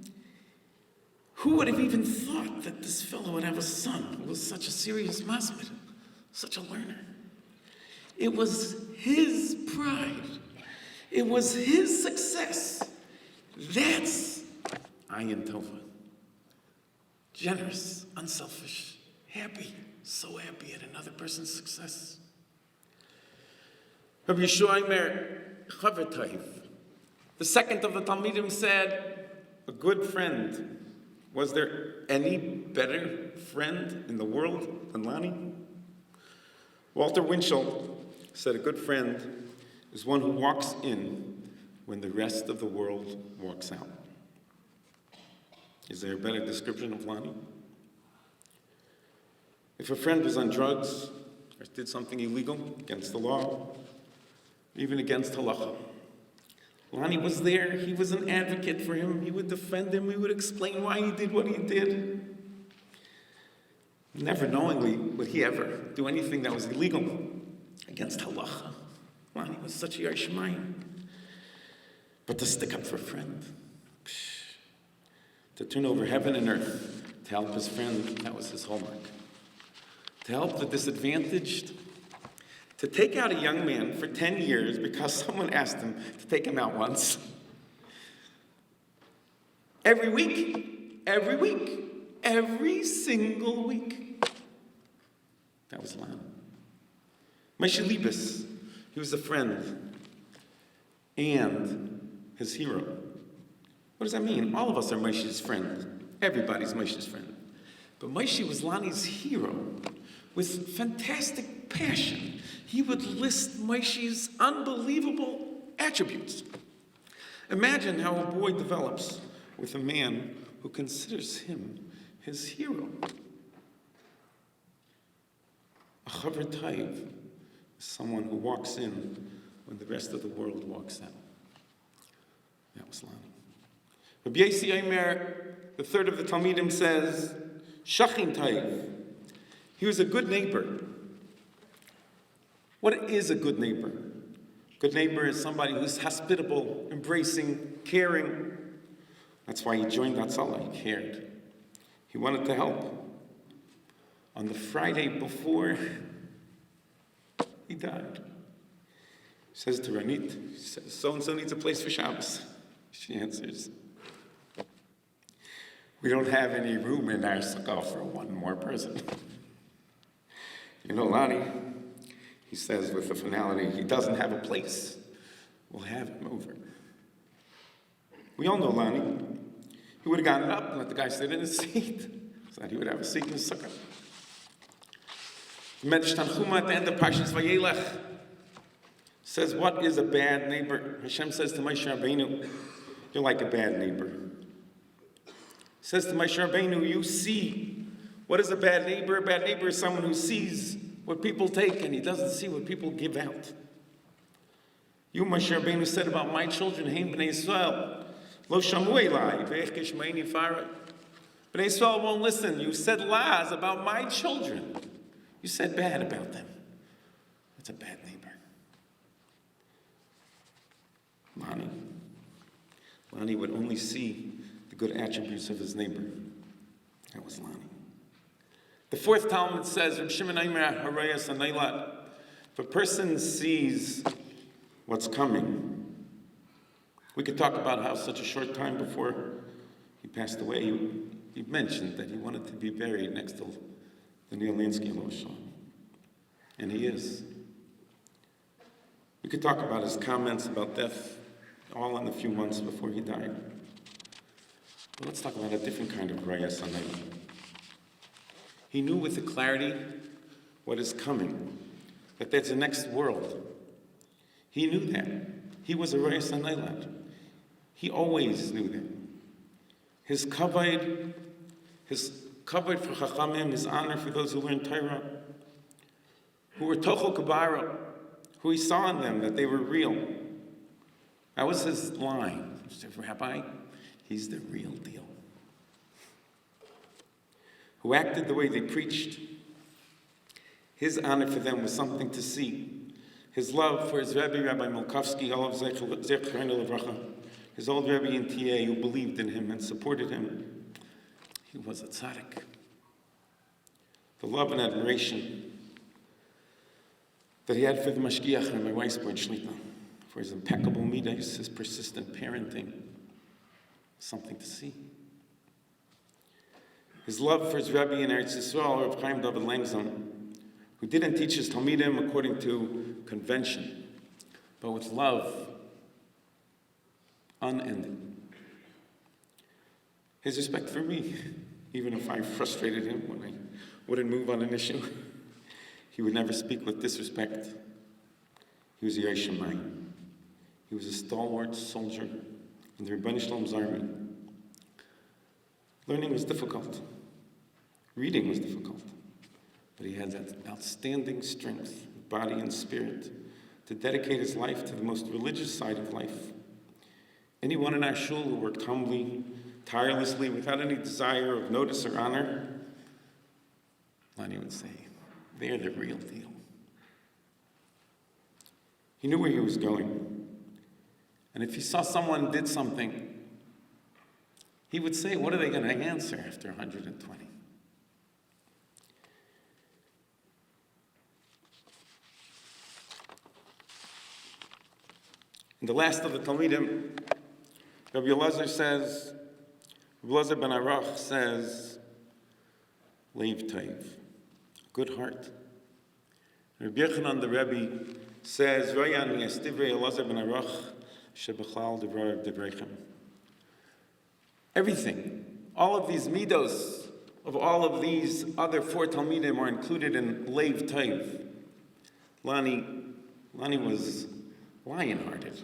Who would have even thought that this fellow would have a son who was such a serious masmid, such a learner? It was his pride. It was his success. That's Ayin Tova. Generous, unselfish, happy, so happy at another person's success. Rabbi Yeshua Omer, Chaver Taiv. The second of the Talmidim said, a good friend. Was there any better friend in the world than Lonnie? Walter Winchell said a good friend is one who walks in when the rest of the world walks out. Is there a better description of Lonnie? If a friend was on drugs or did something illegal against the law, even against halacha, Lonnie was there. He was an advocate for him. He would defend him. He would explain why he did what he did. Never knowingly would he ever do anything that was illegal against halacha. Lonnie was such a Yesh Shamayim. But to stick up for a friend, to turn over heaven and earth to help his friend, that was his hallmark. To help the disadvantaged, to take out a young man for 10 years because someone asked him to take him out once. Every week, every single week. That was Lonnie. Moshe Liebes, he was a friend and his hero. What does that mean? All of us are Moshe's friend. Everybody's Moshe's friend. But Moshe was Lonnie's hero with fantastic passion. He would list Moshe's unbelievable attributes. Imagine how a boy develops with a man who considers him his hero. A Chaver Taiv is someone who walks in when the rest of the world walks out. That was Lonnie. Rabbi Yossi Omer, the third of the Talmidim, says, Shachin Taiv. He was a good neighbor. What is a good neighbor? Good neighbor is somebody who's hospitable, embracing, caring. That's why he joined Hatzalah. He cared. He wanted to help. On the Friday before he died, he says to Ranit, he says, so-and-so needs a place for Shabbos. She answers, we don't have any room in our sukkah for one more person. You know, Lonnie, he says with the finality, he doesn't have a place. We'll have him over. We all know Lonnie. He would have gotten up and let the guy sit in his seat so that he would have a seat in his sukkah. The Medrash Tanchuma at the end of Parshas Vayelech says, what is a bad neighbor? Hashem says to Moshe Rabbeinu, you're like a bad neighbor. He says to Moshe Rabbeinu, you see. What is a bad neighbor? A bad neighbor is someone who sees what people take and he doesn't see what people give out. You, Moshe Rabbeinu, said about my children, Hein b'nei Yisrael, lo shamu elai, ve'ech kishmeini farad. B'nei Yisrael won't listen. You said lies about my children. You said bad about them. That's a bad neighbor. Lonnie would only see the good attributes of his neighbor. That was Lonnie. The fourth Talmud says, Reb Shimon Omer harayas haneilat. If a person sees what's coming, we could talk about how such a short time before he passed away, he mentioned that he wanted to be buried next to the Neil Lansky Moshe. And he is. We could talk about his comments about death all in the few months before he died. But let's talk about a different kind of harayas haneilat. He knew with the clarity what is coming, that there's a next world. He knew that. He was a harayas haneilat. He always knew that. His kavod for Chachamim, his honor for those who learn Torah, who were tochel kabara, who he saw in them that they were real. That was his line. He said, Rabbi, he's the real deal. Who acted the way they preached. His honor for them was something to see. His love for his Rebbe, Rabbi Milkovsky, his old Rebbe in TA, who believed in him and supported him. He was a tzaddik. The love and admiration that he had for the Mashgiach and my Weisborn Shlita, for his impeccable midas, his persistent parenting, something to see. His love for his Rebbe in Eretz Yisrael, Rav Chaim David Langzam, who didn't teach his Talmidim according to convention. but with love unending. His respect for me, even if I frustrated him when I wouldn't move on an issue, he would never speak with disrespect. He was Yerei Shamayim. He was a stalwart soldier in the Rebbeinu Shalom's army. Learning was difficult. Reading was difficult. But he had that outstanding strength, body and spirit, to dedicate his life to the most religious side of life. Anyone in our shul who worked humbly, tirelessly, without any desire of notice or honor, Lonnie would say, they're the real deal. He knew where he was going. And if he saw someone did something, he would say, what are they going to answer after 120? And the last of the Talmidim, Rabbi Elazar says, Rabbi Elazar ben Arach says, Leiv Taiv, good heart. Rabbi Yochanan the Rebbe says, Royan Yestivrei Elazar ben Arach, Shebechal Devrav Devreichem. Everything, all of these midos of all of these other four Talmidim are included in Leiv Taiv. Lonnie was lion-hearted.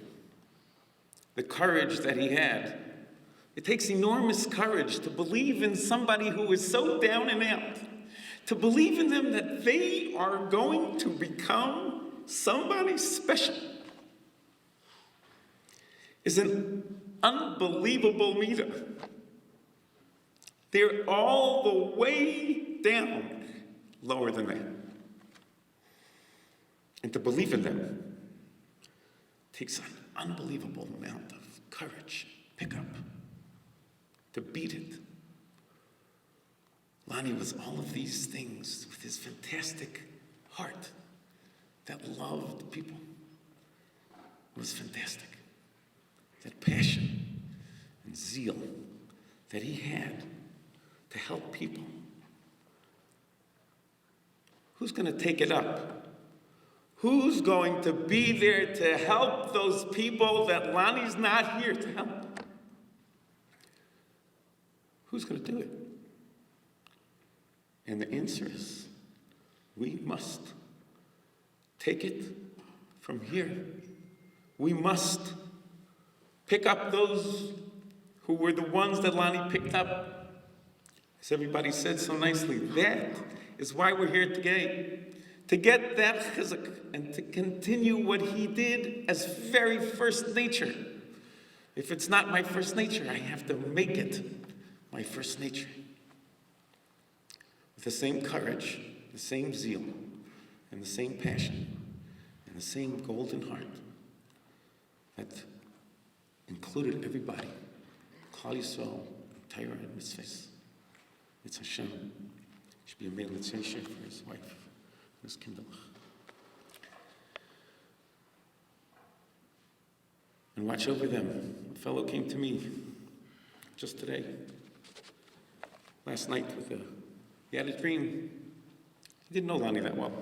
The courage that he had. It takes enormous courage to believe in somebody who is so down and out, to believe in them that they are going to become somebody special. Is an unbelievable midah. They're all the way down, lower than that. And to believe in them takes an unbelievable amount of courage, pickup, to beat it. Lonnie was all of these things with his fantastic heart that loved people. It was fantastic. That passion and zeal that he had to help people. Who's going to take it up? Who's going to be there to help those people that Lonnie's not here to help? Who's going to do it? And the answer is, we must take it from here. We must pick up those who were the ones that Lonnie picked up. As everybody said so nicely, that is why we're here today. To get that chizuk and to continue what he did as very first nature. If it's not my first nature, I have to make it my first nature. With the same courage, the same zeal, and the same passion, and the same golden heart that included everybody. Klal Yisrael, Torah, and mitzvahs. It's Hashem. Should be a male tzesher for his wife. His kindlech. And watch over them. A fellow came to me just today, last night, he had a dream. He didn't know Lonnie that well.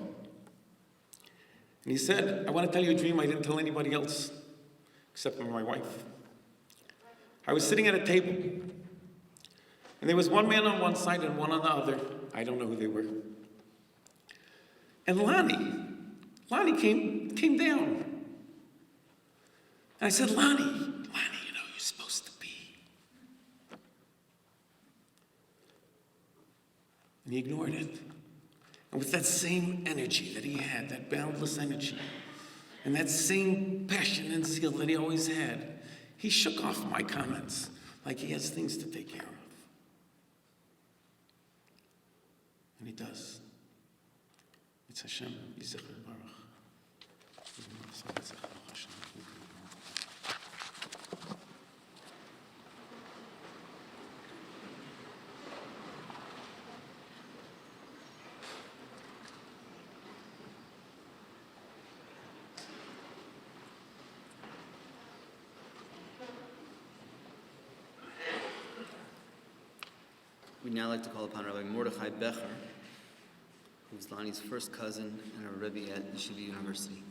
And he said, I want to tell you a dream I didn't tell anybody else, except for my wife. I was sitting at a table, and there was one man on one side and one on the other. I don't know who they were. And Lonnie came down. And I said, Lonnie, you know you're supposed to be. And he ignored it. And with that same energy that he had, that boundless energy, and that same passion and zeal that he always had, he shook off my comments like he has things to take care of. And he does. It's Hashem. Yizachar Baruch. We'd now like to call upon Rabbi Mordechai Becher, who's Lonnie's first cousin and a Rebbe at Yeshiva University.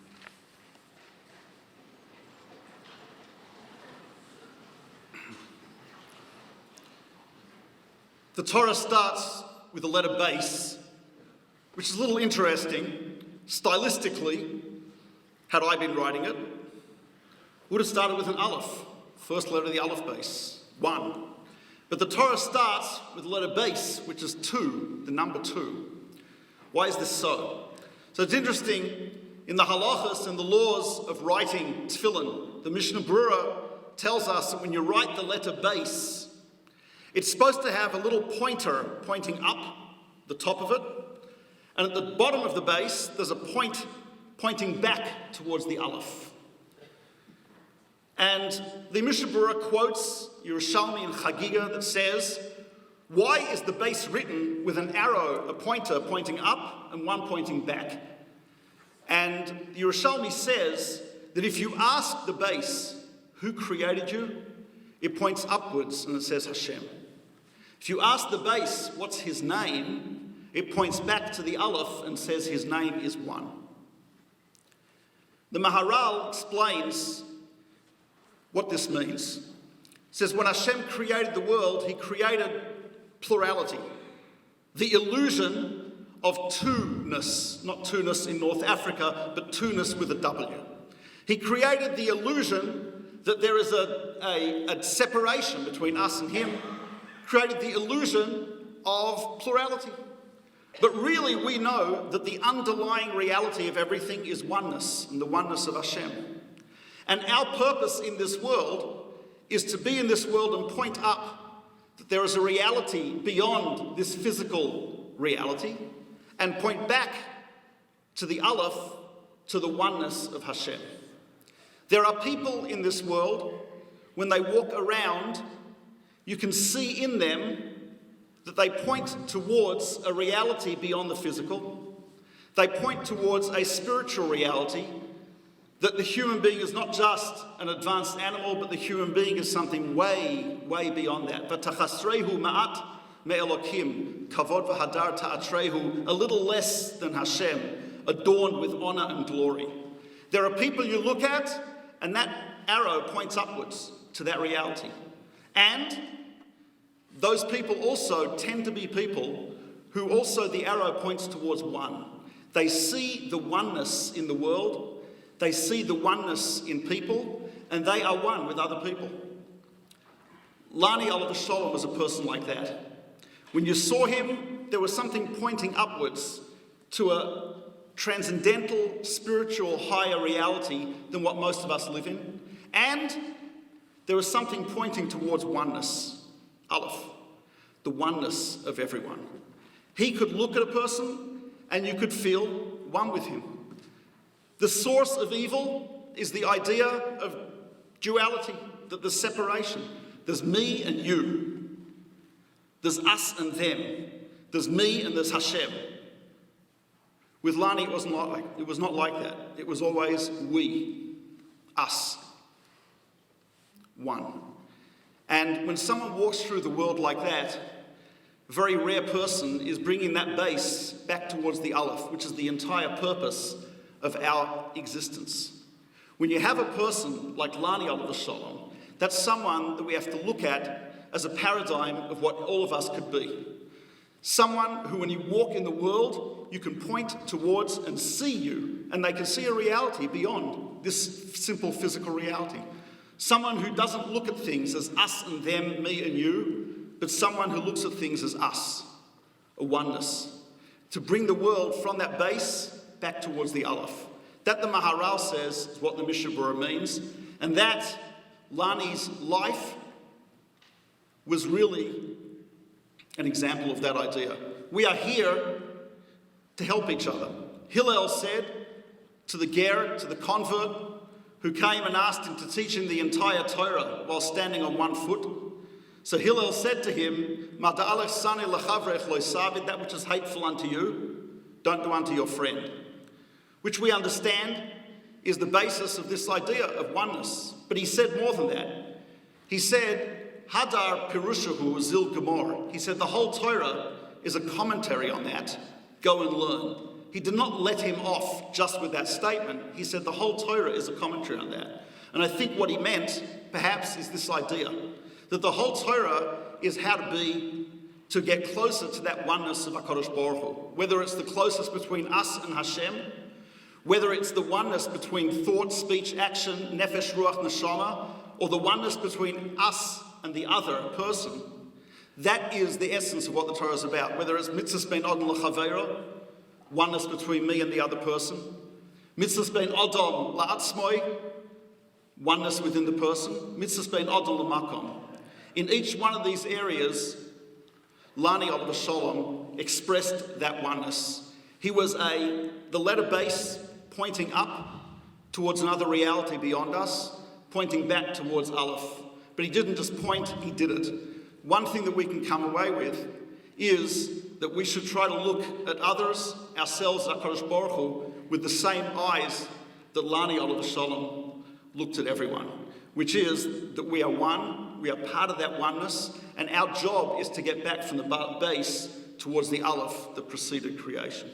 The Torah starts with the letter base, which is a little interesting. Stylistically, had I been writing it, would have started with an aleph, first letter of the aleph base, 1. But the Torah starts with the letter base, which is 2, the number 2. Why is this so? So it's interesting, in the halachas and the laws of writing tefillin, the Mishnah Berurah tells us that when you write the letter base, it's supposed to have a little pointer pointing up the top of it, and at the bottom of the base, there's a point pointing back towards the aleph. And the Mishnah Berurah quotes Yerushalmi and Chagiga that says, why is the base written with an arrow, a pointer pointing up and one pointing back? And Yerushalmi says that if you ask the base, who created you? It points upwards and it says Hashem. If you ask the base, what's his name? It points back to the aleph and says his name is one. The Maharal explains what this means. It says, when Hashem created the world, he created plurality, the illusion of two-ness, not two-ness in North Africa, but two-ness with a W. He created the illusion that there is a separation between us and him, created the illusion of plurality. But really we know that the underlying reality of everything is oneness, and the oneness of Hashem. And our purpose in this world is to be in this world and point up that there is a reality beyond this physical reality, and point back to the aleph, to the oneness of Hashem. There are people in this world, when they walk around, you can see in them that they point towards a reality beyond the physical. They point towards a spiritual reality, that the human being is not just an advanced animal, but the human being is something way, way beyond that. V'tachasrehu ma'at me'elokim, kavod v'hadar ta'atrehu, a little less than Hashem, adorned with honor and glory. There are people you look at, and that arrow points upwards to that reality. And those people also tend to be people who also the arrow points towards one. They see the oneness in the world, they see the oneness in people, and they are one with other people. Lonnie Oliver Sholem was a person like that. When you saw him, there was something pointing upwards to a transcendental, spiritual, higher reality than what most of us live in. And there was something pointing towards oneness, Aleph, the oneness of everyone. He could look at a person and you could feel one with him. The source of evil is the idea of duality, that there's separation. There's me and you. There's us and them. There's me and there's Hashem. With Lonnie, it was not like that. It was always we, us, one. And when someone walks through the world like that, a very rare person is bringing that base back towards the Aleph, which is the entire purpose of our existence. When you have a person like Lonnie Oliver Sholem, that's someone that we have to look at as a paradigm of what all of us could be. Someone who, when you walk in the world, you can point towards and see you, and they can see a reality beyond this simple physical reality. Someone who doesn't look at things as us and them, me and you, but someone who looks at things as us, a oneness. To bring the world from that base back towards the Aleph. That, the Maharal says, is what the Mishnah Berurah means, and that Lonnie's life was really an example of that idea. We are here to help each other. Hillel said to the ger, to the convert, who came and asked him to teach him the entire Torah while standing on one foot. So Hillel said to him, that which is hateful unto you, don't do unto your friend. Which we understand is the basis of this idea of oneness. But he said more than that. He said, Hadar Pirushahu Zil Gemor. He said the whole Torah is a commentary on that. Go and learn. He did not let him off just with that statement. He said the whole Torah is a commentary on that. And I think what he meant, perhaps, is this idea that the whole Torah is how to be to get closer to that oneness of HaKadosh Baruch Hu. Whether it's the closest between us and Hashem, whether it's the oneness between thought, speech, action, nefesh, ruach, neshama, or the oneness between us and the other person, that is the essence of what the Torah is about. Whether it's mitzvahs ben adam l'chaveiro, oneness between me and the other person, mitzvahs ben adam la'atzmoi, oneness within the person, mitzvahs ben adam l'makom. In each one of these areas, Lonnie alav shalom expressed that oneness. He was the letter base pointing up towards another reality beyond us, pointing back towards Aleph. But he didn't just point, he did it. One thing that we can come away with is that we should try to look at others, ourselves, HaKadosh Baruch Hu, with the same eyes that Lonnie alav shalom looked at everyone, which is that we are one, we are part of that oneness, and our job is to get back from the base towards the Aleph that preceded creation.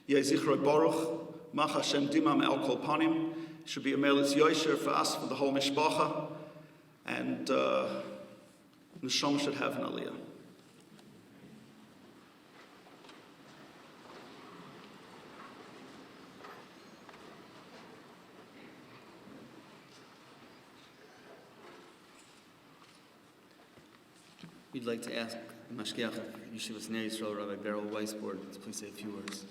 Yeh zichro Baruch, Mach Hashem dima me'al kol panim, should be a melitz yosher for us, for the whole mishpacha, and Neshama should have an aliyah. We'd like to ask the Mashgiach of Yeshivas Ner Yisrael, Rabbi Beryl Weisbord, to please say a few words.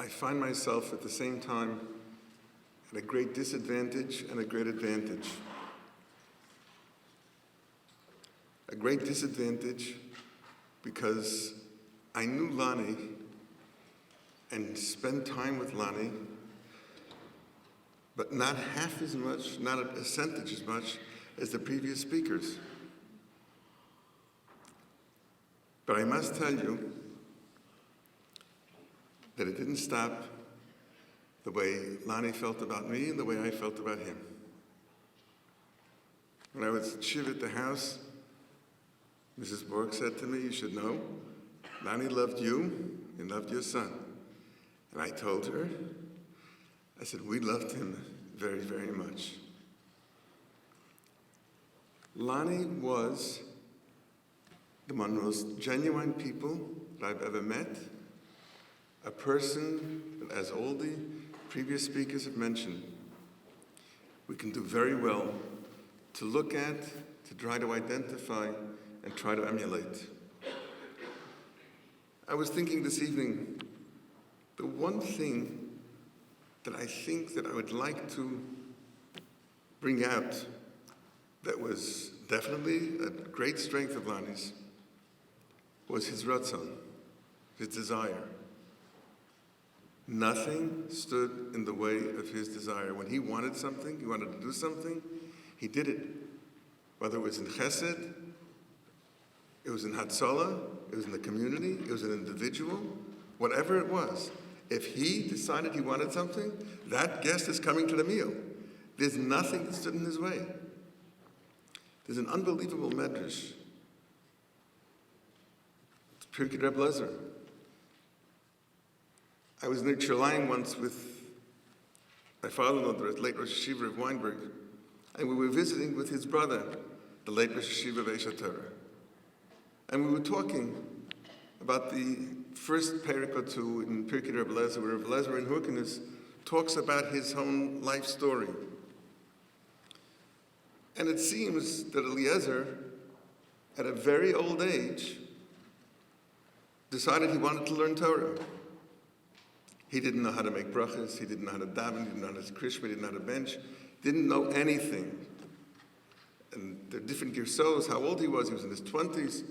I find myself at the same time at a great disadvantage and a great advantage. A great disadvantage because I knew Lonnie and spent time with Lonnie, but not half as much, not a percentage as much as the previous speakers. But I must tell you that it didn't stop the way Lonnie felt about me and the way I felt about him. When I was shiv at the house, Mrs. Borck said to me, "You should know, Lonnie loved you and loved your son." And I told her, I said, we loved him very, very much. Lonnie was one of the most genuine people that I've ever met, a person that, as all the previous speakers have mentioned, we can do very well to look at, to try to identify, and try to emulate. I was thinking this evening, the one thing that I think that I would like to bring out that was definitely a great strength of Lonnie's was his ratzon, his desire. Nothing stood in the way of his desire. When he wanted something, he wanted to do something, he did it. Whether it was in chesed, it was in hatzalah, it was in the community, it was an individual, whatever it was. If he decided he wanted something, that guest is coming to the meal. There's nothing that stood in his way. There's an unbelievable medrash. It's Pirkei Reb Lezer. I was near Yerushalayim once with my father-in-law, the late Rosh Yeshiva of Weinberg, and we were visiting with his brother, the late Rosh Yeshiva of Eshet Torah. And we were talking about the first parak or two in Pirkei Reb Lezer, where Reb Lezer in Hurkinus talks about his own life story. And it seems that Eliezer, at a very old age, decided he wanted to learn Torah. He didn't know how to make brachas, he didn't know how to daven, he didn't know how to krishma, he didn't know how to bench, didn't know anything. And there are different girsos, how old he was in his 20s.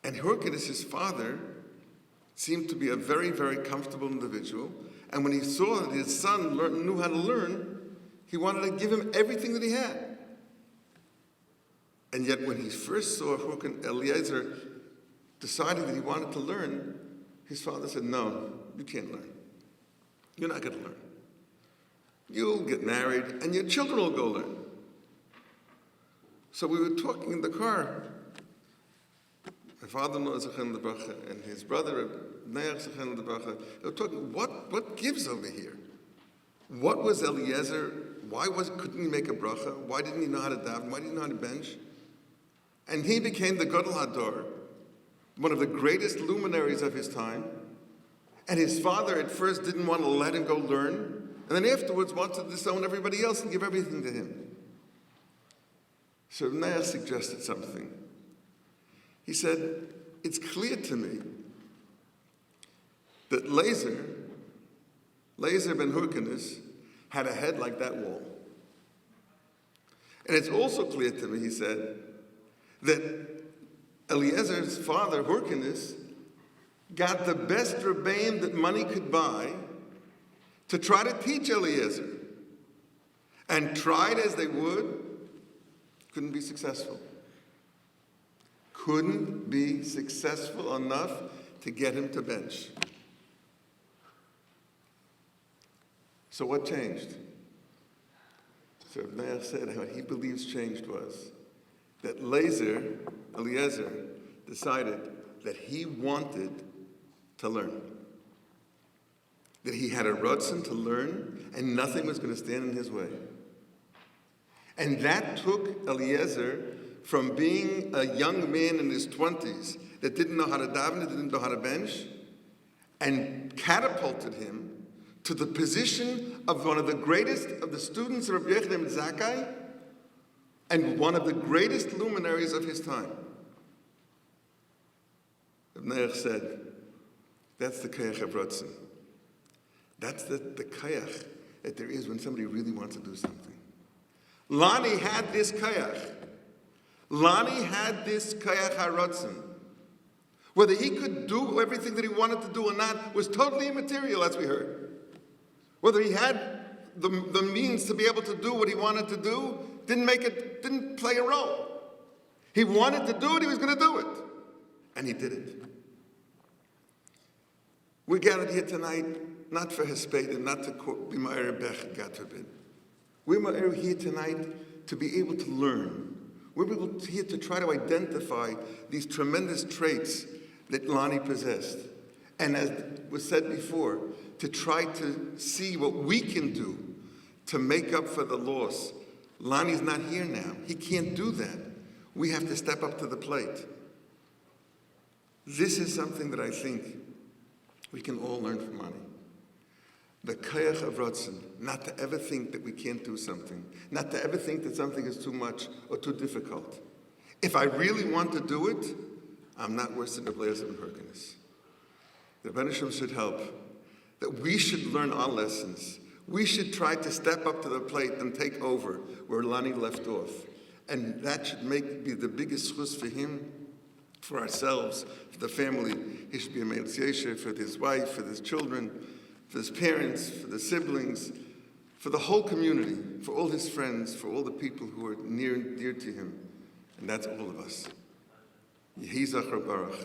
And Hurkinus, his father, seemed to be a very, very comfortable individual. And when he saw that his son knew how to learn, he wanted to give him everything that he had. And yet when he first saw Eliezer deciding that he wanted to learn, his father said, "No, you can't learn. You're not going to learn." You'll get married, and your children will go learn. So we were talking in the car. My father-in-law, Zechan Lebracha, and his brother, Neach Zechan Lebracha, they were talking, what gives over here? What was Eliezer? Why couldn't he make a bracha? Why didn't he know how to daven? Why didn't he know how to bench? And he became the Gadol Hador, one of the greatest luminaries of his time. And his father at first didn't want to let him go learn, and then afterwards wanted to disown everybody else and give everything to him. So Neach suggested something. He said, it's clear to me that Lazer ben Hyrcanus had a head like that wall. And it's also clear to me, he said, that Eliezer's father, Hyrcanus, got the best rebbeim that money could buy to try to teach Eliezer. And tried as they would, couldn't be successful. Couldn't be successful enough to get him to bench. So what changed? So Neach said what he believes changed was that Eliezer, decided that he wanted to learn. That he had a ratzon to learn, and nothing was going to stand in his way. And that took Eliezer from being a young man in his 20s that didn't know how to daven, that didn't know how to bench, and catapulted him to the position of one of the greatest of the students of Rabbi Yochanan ben Zakkai and one of the greatest luminaries of his time. Neach said, that's the kayach of ratzon. That's the kayach that there is when somebody really wants to do something. Lonnie had this kayach. Lonnie had this kayach haratzon. Whether he could do everything that he wanted to do or not was totally immaterial, as we heard. Whether he had the means to be able to do what he wanted to do didn't play a role. He wanted to do it, he was going to do it. And he did it. We're gathered here tonight not for Hespedim, not to be Ma'er Bech, God forbid. We're here tonight to be able to learn. We're here to try to identify these tremendous traits that Lonnie possessed. And as was said before, to try to see what we can do to make up for the loss. Lonnie's not here now. He can't do that. We have to step up to the plate. This is something that I think we can all learn from Lonnie. The kayach of ratzon, not to ever think that we can't do something, not to ever think that something is too much or too difficult. If I really want to do it, I'm not worse than Eliezer ben Hyrcanus. The Rebbeinu Shem should help, that we should learn our lessons. We should try to step up to the plate and take over where Lonnie left off. And that should be the biggest chus for him, for ourselves, for the family. He should be a Me'el Yesher for his wife, for his children, for his parents, for the siblings, for the whole community, for all his friends, for all the people who are near and dear to him. And that's all of us. Yehi Zachar Baruch.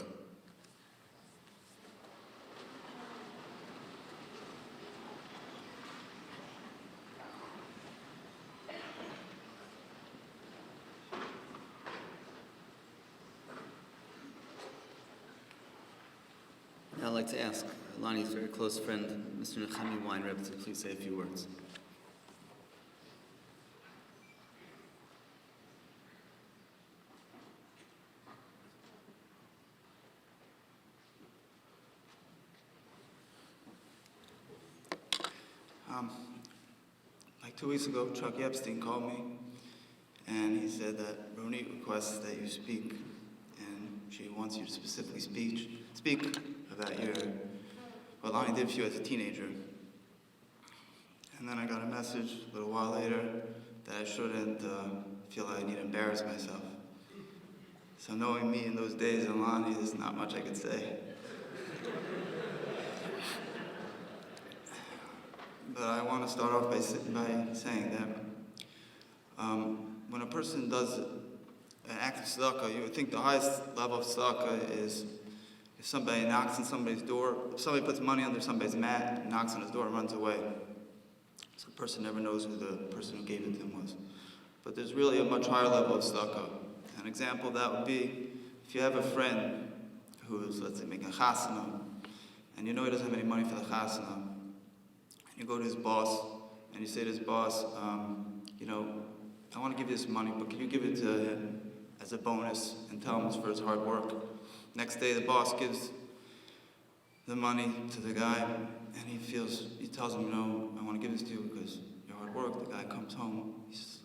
Now I'd like to ask Lonnie's very close friend, Mr. Nechemi Weinreb, to please say a few words. Like 2 weeks ago, Chuck Epstein called me, and he said that Ronit requests that you speak, and she wants you to specifically speak about what Lonnie did for you as a teenager. And then I got a message a little while later that I shouldn't feel like I need to embarrass myself. So knowing me in those days and Lonnie, there's not much I could say. But I want to start off by saying that when a person does an act of tzedakah, you would think the highest level of tzedakah is if somebody knocks on somebody's door, if somebody puts money under somebody's mat, knocks on his door and runs away. So the person never knows who the person who gave it to him was. But there's really a much higher level of tzedakah. An example of that would be if you have a friend who is, let's say, making a chasana, and you know he doesn't have any money for the chasana, and you go to his boss, and you say to his boss, you know, I want to give you this money, but can you give it to him as a bonus and tell him it's for his hard work? Next day, the boss gives the money to the guy, and he tells him, you know, I want to give this to you because your hard work. The guy comes home, he says,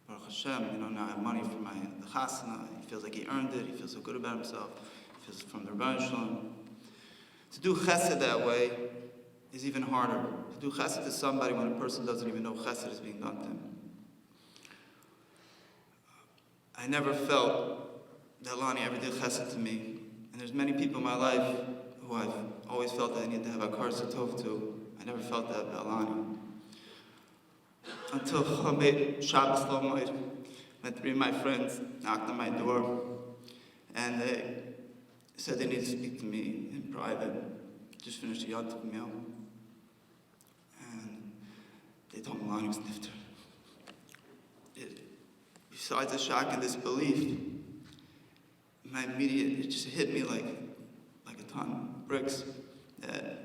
Baruch Hashem, you know, now I have money for the chasana. He feels like he earned it. He feels so good about himself. He feels from the Rebbeinu Shalom. To do chesed that way is even harder. To do chesed to somebody when a person doesn't even know chesed is being done to him. I never felt that Lonnie ever did chesed to me. And there's many people in my life who I've always felt that I need to have a kar satov to. I never felt that about Lonnie. Until Chomet Shabbos Lomoid, when 3 of my friends knocked on my door, and they said they needed to speak to me in private. Just finished a Yom Tov meal. And they told me Lonnie was nifter. Besides the shock and disbelief, it just hit me like a ton of bricks that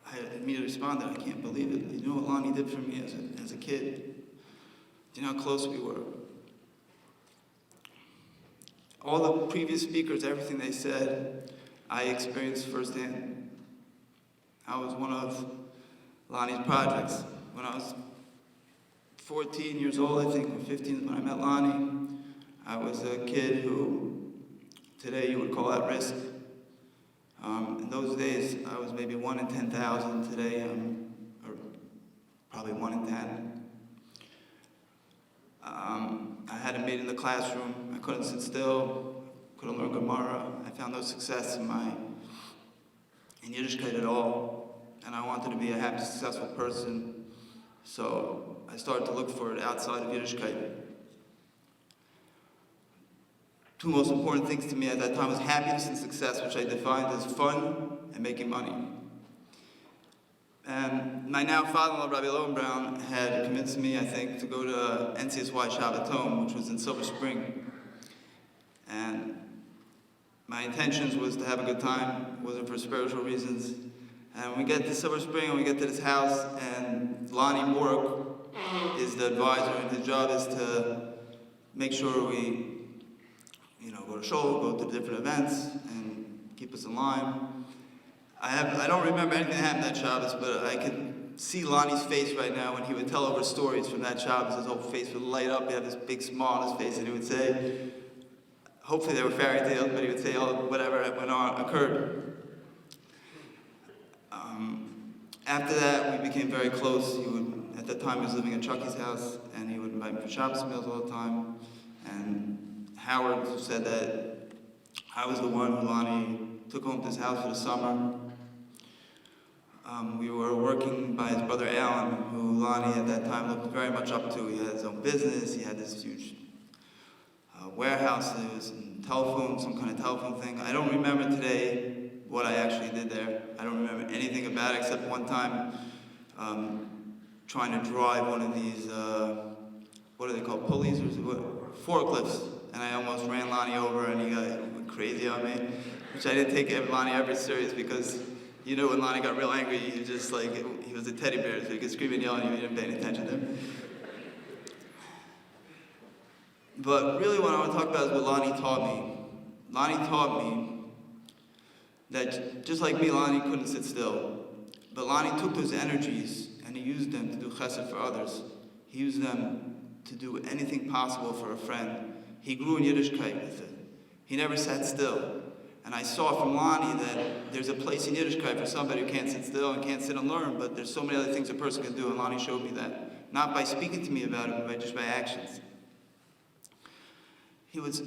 I immediately responded, I can't believe it. You know what Lonnie did for me as a kid? Do you know how close we were? All the previous speakers, everything they said, I experienced firsthand. I was one of Lonnie's projects. When I was 14 years old, I think, or 15 when I met Lonnie, I was a kid who today you would call at risk. In those days, I was maybe 1 in 10,000. Today, or probably 1 in 10. I hadn't made it in the classroom. I couldn't sit still. Couldn't learn Gemara. I found no success in Yiddishkeit at all. And I wanted to be a happy, successful person. So I started to look for it outside of Yiddishkeit. 2 most important things to me at that time was happiness and success, which I defined as fun and making money. And my now father-in-law, Rabbi Lowenbraun, had convinced me, I think, to go to NCSY Shabbatom, which was in Silver Spring. And my intentions was to have a good time. It wasn't for spiritual reasons. And we get to Silver Spring, and we get to this house, and Lonnie Borck is the advisor, and his job is to make sure we go to shul, go to different events, and keep us in line. I don't remember anything that happened that Shabbos, but I could see Lonnie's face right now when he would tell over stories from that Shabbos. His whole face would light up. He had this big smile on his face, and he would say, hopefully they were fairy tales, but he would say, oh, whatever occurred. After that, we became very close. At that time, he was living at Chucky's house, and he would invite me for Shabbos meals all the time. And Howard said that I was the one who Lonnie took home to his house for the summer. We were working by his brother Alan, who Lonnie at that time looked very much up to. He had his own business, he had this huge warehouses and telephone, some kind of telephone thing. I don't remember today what I actually did there. I don't remember anything about it except one time trying to drive one of these, what are they called, pulleys or what? Forklifts. And I almost ran Lonnie over and he got crazy on me, which I didn't take Lonnie ever serious because you know when Lonnie got real angry, he just he was a teddy bear, so he could scream and yell at you, you didn't pay any attention to him. But really what I want to talk about is what Lonnie taught me. Lonnie taught me that just like me, Lonnie couldn't sit still. But Lonnie took those energies and he used them to do chesed for others. He used them to do anything possible for a friend. He grew in Yiddishkeit with it. He never sat still. And I saw from Lonnie that there's a place in Yiddishkeit for somebody who can't sit still and can't sit and learn, but there's so many other things a person can do, and Lonnie showed me that. Not by speaking to me about it, but just by actions. He was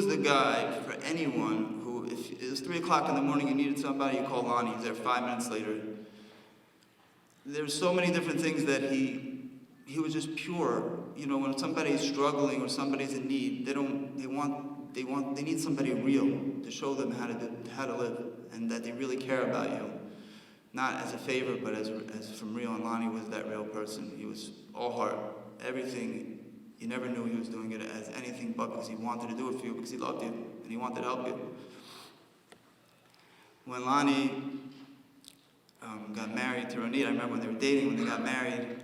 the guy for anyone who, if it was 3 o'clock in the morning, you needed somebody, you called Lonnie, he's there 5 minutes later. There's so many different things that he was just pure. You know, when somebody's struggling or somebody's in need, they need somebody real to show them how to live, and that they really care about you. not as a favor, but as from real. And Lonnie was that real person. He was all heart, everything. You never knew he was doing it as anything but because he wanted to do it for you, because he loved you, and he wanted to help you. When Lonnie got married to Ronit, I remember when they were dating, when they got married,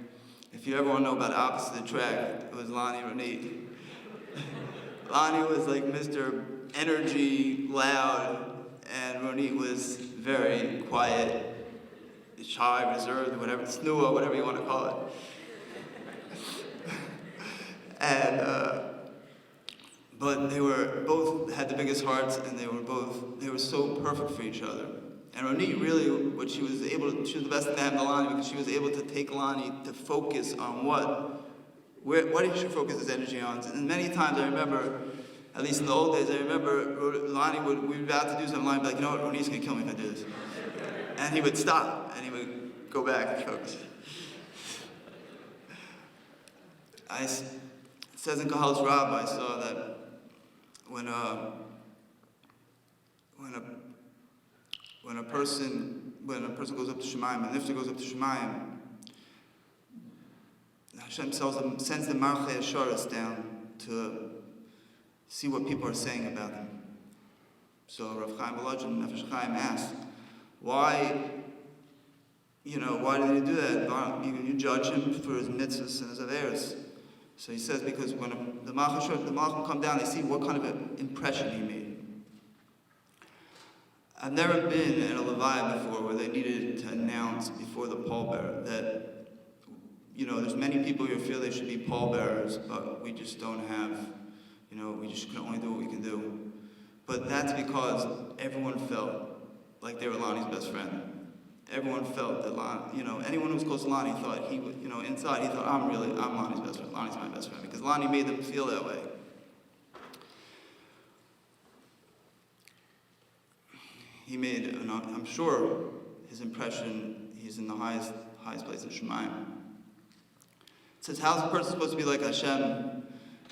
if you ever want to know about the opposite of the track, it was Lonnie and Ronit. Lonnie was like Mr. Energy, loud, and Ronit was very quiet, shy, reserved, whatever, snua, whatever you want to call it. And, but they were both had the biggest hearts, and they were so perfect for each other. And Ronit really, she was the best thing to happen to Lonnie, because she was able to take Lonnie to focus on what he should focus his energy on. And many times I remember, at least in the old days, I remember Lonnie we were about to do something, Lonnie would be like, you know what, Ronit's gonna kill me if I do this. And he would stop, and he would go back and focus. It says in Kahal's Rab, I saw that when a person goes up to Shemayim, and Nifter goes up to Shemayim, Hashem sends the Marchei Asharis down to see what people are saying about him. So Rav Chaim Volodin, Nefesh Chaim asked, why did he do that? You judge him for his mitzvahs and his averos. So he says, because when the Malachim come down, they see what kind of an impression he made. I've never been at a Levaya before where they needed to announce before the pallbearer that, there's many people who feel they should be pallbearers, but we just don't have, we just can only do what we can do. But that's because everyone felt like they were Lonnie's best friend. Everyone felt that Lonnie, anyone who was close to Lonnie thought he would, inside he thought, I'm Lonnie's best friend. Lonnie's my best friend, because Lonnie made them feel that way. He made, I'm sure, his impression, he's in the highest place in Shemayim. It says, how's a person supposed to be like Hashem?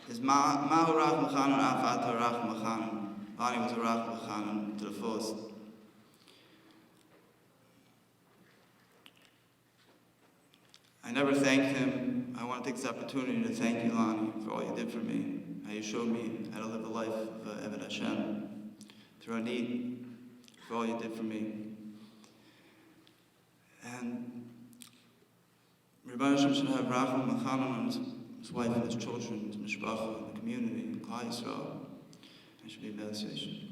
Is Mahu Rach Mechanan Afat Rach Mechanan. Lonnie was a Rach Mechanan to the fullest. I never thanked him. I want to take this opportunity to thank you, Lonnie, for all you did for me. How you showed me how to live a life of Eved Hashem. Through Ronit, for all you did for me. And Rebbeinu Hashem should have Rachel Mechanan on his wife and his children, his mishpacha, and the community, and Klal Yisrael. I should be a meditation.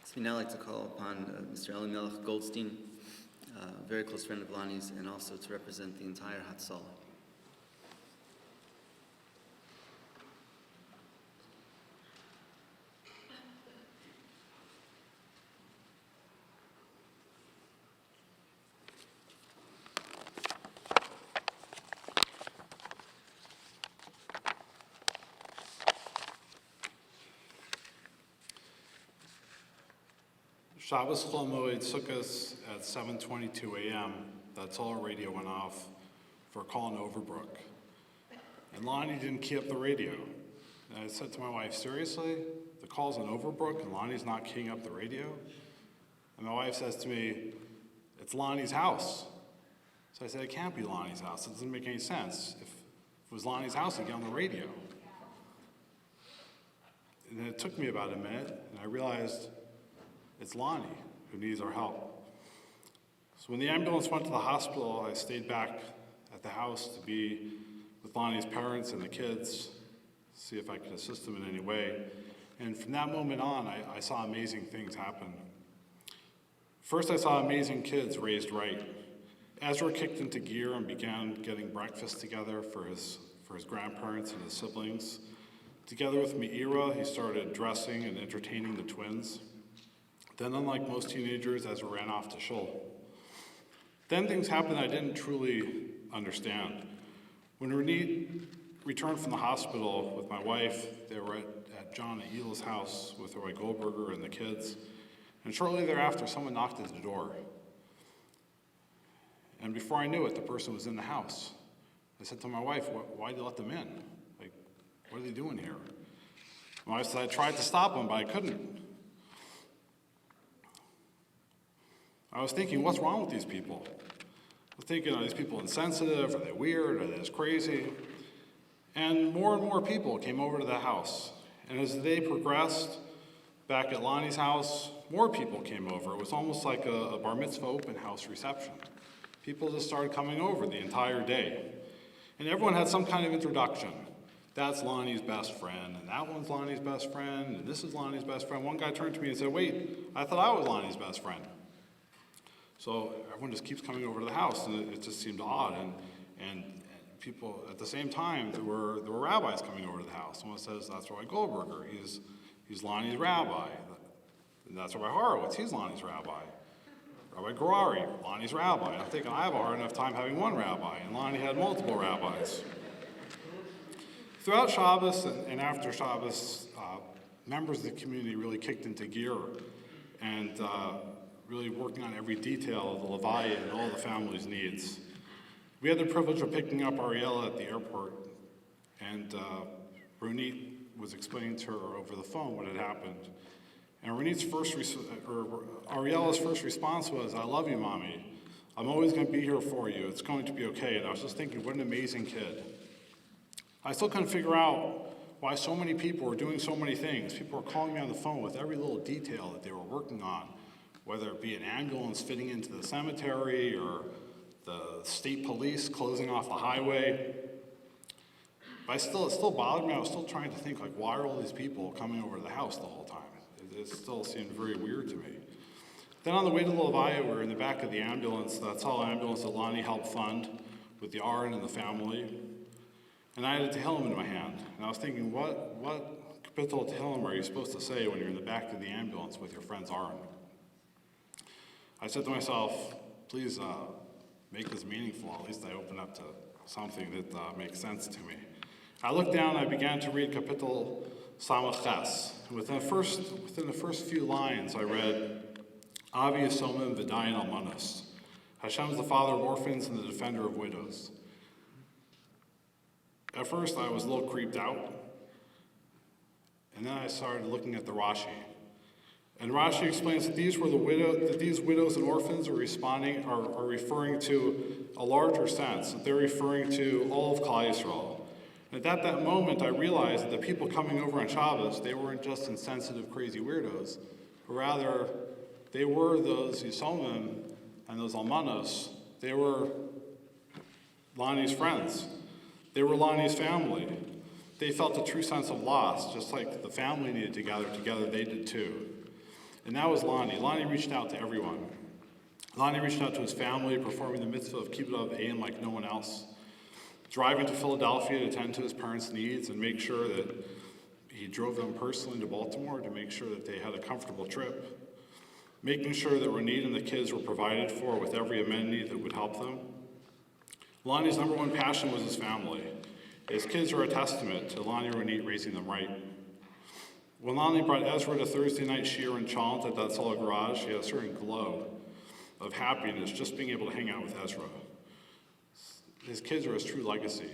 So we now like to call upon Mr. Elimelech Goldstein, a very close friend of Lonnie's, and also to represent the entire Hatzalah. Shabbos Chol Moed took us at 7:22 a.m. That's all our radio went off for a call in Overbrook. And Lonnie didn't key up the radio. And I said to my wife, seriously? The call's in Overbrook and Lonnie's not keying up the radio? And my wife says to me, it's Lonnie's house. So I said, it can't be Lonnie's house. It doesn't make any sense. If it was Lonnie's house, he'd get on the radio. And then it took me about a minute, and I realized it's Lonnie who needs our help. So when the ambulance went to the hospital, I stayed back at the house to be with Lonnie's parents and the kids, see if I could assist them in any way. And from that moment on, I saw amazing things happen. First, I saw amazing kids raised right. Ezra kicked into gear and began getting breakfast together for his grandparents and his siblings. Together with Meira, he started dressing and entertaining the twins. Then, unlike most teenagers, Ezra ran off to shul. Then things happened I didn't truly understand. When Ronit returned from the hospital with my wife. They were at John and Ela's house with Roy Goldberger and the kids. And shortly thereafter, someone knocked at the door. And before I knew it, the person was in the house. I said to my wife, why did you let them in? Like, what are they doing here? My wife said, I tried to stop them, but I couldn't. I was thinking, what's wrong with these people? I was thinking, are these people insensitive? Are they weird? Are they just crazy? And more people came over to the house. And as the day progressed, back at Lonnie's house, more people came over. It was almost like a bar mitzvah open house reception. People just started coming over the entire day. And everyone had some kind of introduction. That's Lonnie's best friend, and that one's Lonnie's best friend, and this is Lonnie's best friend. One guy turned to me and said, wait, I thought I was Lonnie's best friend. So everyone just keeps coming over to the house, and it just seemed odd. And people, at the same time, there were rabbis coming over to the house. Someone says, that's Roy Goldberger, he's Lonnie's rabbi. And that's Rabbi Horowitz, he's Lonnie's rabbi. Rabbi Garari, Lonnie's rabbi. I'm thinking, I have a hard enough time having one rabbi, and Lonnie had multiple rabbis. Throughout Shabbos and after Shabbos, members of the community really kicked into gear and really working on every detail of the Levaya and all the family's needs. We had the privilege of picking up Ariella at the airport, and Ronit was explaining to her over the phone what had happened. And Ariella's first response was, I love you, Mommy. I'm always going to be here for you. It's going to be okay. And I was just thinking, what an amazing kid. I still couldn't figure out why so many people were doing so many things. People were calling me on the phone with every little detail that they were working on, whether it be an ambulance fitting into the cemetery or the state police closing off the highway. But it still bothered me. I was still trying to think, like, why are all these people coming over to the house the whole time? It still seemed very weird to me. Then on the way to the Levaya, we were in the back of the ambulance. That's all ambulance that Lonnie helped fund with the Aaron and the family. And I had a Tehillim in my hand. And I was thinking, what capital Tehillim are you supposed to say when you're in the back of the ambulance with your friend's Aaron? I said to myself, please make this meaningful. At least I open up to something that makes sense to me. I looked down, I began to read Kapitel Samach Ches. Within the first few lines, I read, Avi Yisomim V'dayin Almanos. Hashem is the father of orphans and the defender of widows. At first, I was a little creeped out. And then I started looking at the Rashi. And Rashi explains that these widows and orphans are referring to a larger sense, that they're referring to all of Klal Yisrael. And at that moment, I realized that the people coming over on Shabbos, they weren't just insensitive, crazy weirdos, but rather they were those Yisomim and those Almanos. They were Lonnie's friends. They were Lonnie's family. They felt a true sense of loss, just like the family needed to gather together, they did too. And that was Lonnie. Lonnie reached out to everyone. Lonnie reached out to his family, performing the mitzvah of Kibbutz Avim like no one else, driving to Philadelphia to attend to his parents' needs and make sure that he drove them personally to Baltimore to make sure that they had a comfortable trip, making sure that Ronit and the kids were provided for with every amenity that would help them. Lonnie's number one passion was his family. His kids are a testament to Lonnie and Ronit raising them right. When Lonnie brought Ezra to Thursday night shiur and chant at that Tzala garage, he had a certain glow of happiness just being able to hang out with Ezra. His kids are his true legacy.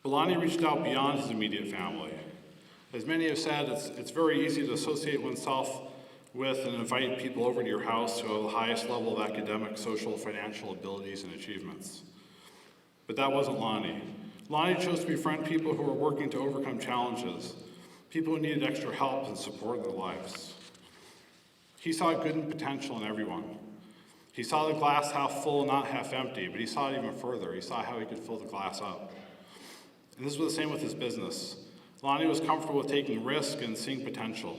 But Lonnie reached out beyond his immediate family. As many have said, it's very easy to associate oneself with and invite people over to your house who have the highest level of academic, social, financial abilities and achievements. But that wasn't Lonnie. Lonnie chose to befriend people who were working to overcome challenges, people who needed extra help and support in their lives. He saw good and potential in everyone. He saw the glass half full, not half empty, but he saw it even further. He saw how he could fill the glass up. And this was the same with his business. Lonnie was comfortable with taking risk and seeing potential.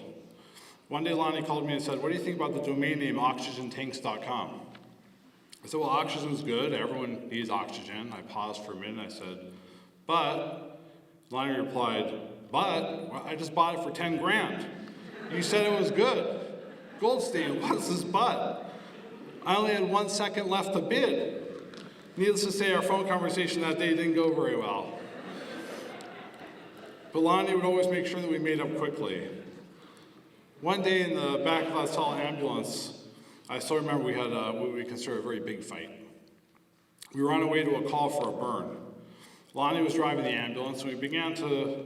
One day Lonnie called me and said, what do you think about the domain name oxygentanks.com? I said, well, oxygen's good. Everyone needs oxygen. I paused for a minute and I said, but, Lonnie replied, but, well, I just bought it for 10 grand. You said it was good. Goldstein, what's this but? I only had 1 second left to bid. Needless to say, our phone conversation that day didn't go very well. but Lonnie would always make sure that we made up quickly. One day in the back of that solid ambulance, I still remember we had what we consider a very big fight. We were on our way to a call for a burn. Lonnie was driving the ambulance, and we began to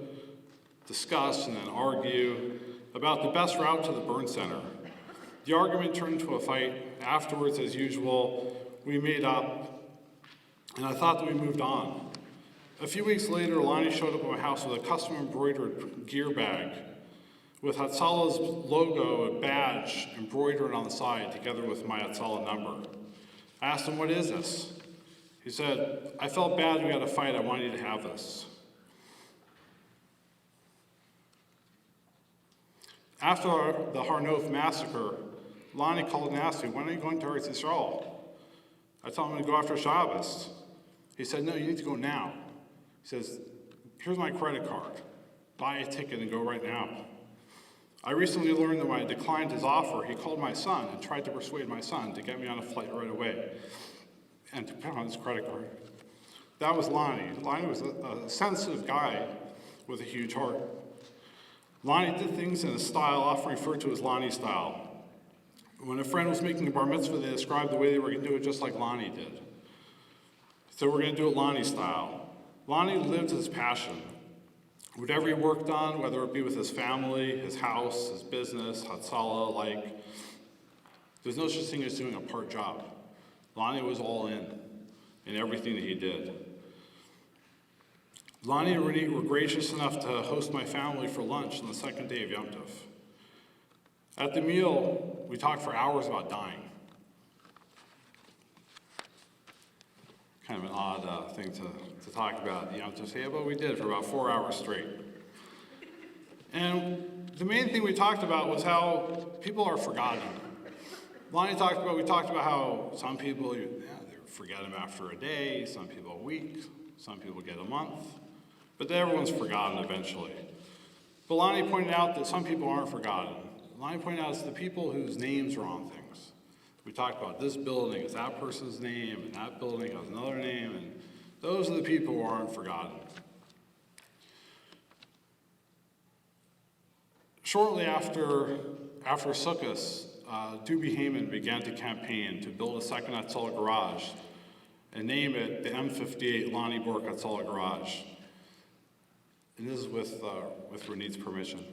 discuss and then argue about the best route to the burn center. The argument turned into a fight. Afterwards, as usual, we made up, and I thought that we moved on. A few weeks later, Lonnie showed up at my house with a custom embroidered gear bag with Hatzala's logo and badge embroidered on the side together with my Hatzala number. I asked him, "What is this?" He said, "I felt bad we had a fight, I wanted you to have this." After the Harnof massacre, Lonnie called and asked me, "When are you going to Eretz Yisrael?" I told him to go after Shabbos. He said, "No, you need to go now." He says, "Here's my credit card. Buy a ticket and go right now." I recently learned that when I declined his offer, he called my son and tried to persuade my son to get me on a flight right away and to put on his credit card. That was Lonnie. Lonnie was a sensitive guy with a huge heart. Lonnie did things in a style often referred to as Lonnie style. When a friend was making a bar mitzvah, they described the way they were going to do it just like Lonnie did. So we're going to do it Lonnie style. Lonnie lived his passion. Whatever he worked on, whether it be with his family, his house, his business, Hatzala, there's no such thing as doing a part job. Lonnie was all in everything that he did. Lonnie and Renee were gracious enough to host my family for lunch on the second day of Yom Tov. At the meal, we talked for hours about dying. Kind of an odd thing to talk about, Yom Tov, but we did for about 4 hours straight. And the main thing we talked about was how people are forgotten. We talked about how some people, they forget them after a day, some people a week, some people get a month, but then everyone's forgotten eventually. But Lonnie pointed out that some people aren't forgotten. Lonnie pointed out it's the people whose names are on things. We talked about this building is that person's name, and that building has another name, and those are the people who aren't forgotten. Shortly after Sukkot, Duby Heyman began to campaign to build a second Hatzala garage and name it the M58 Lonnie Borck Hatzala Garage. And this is with Renit's permission.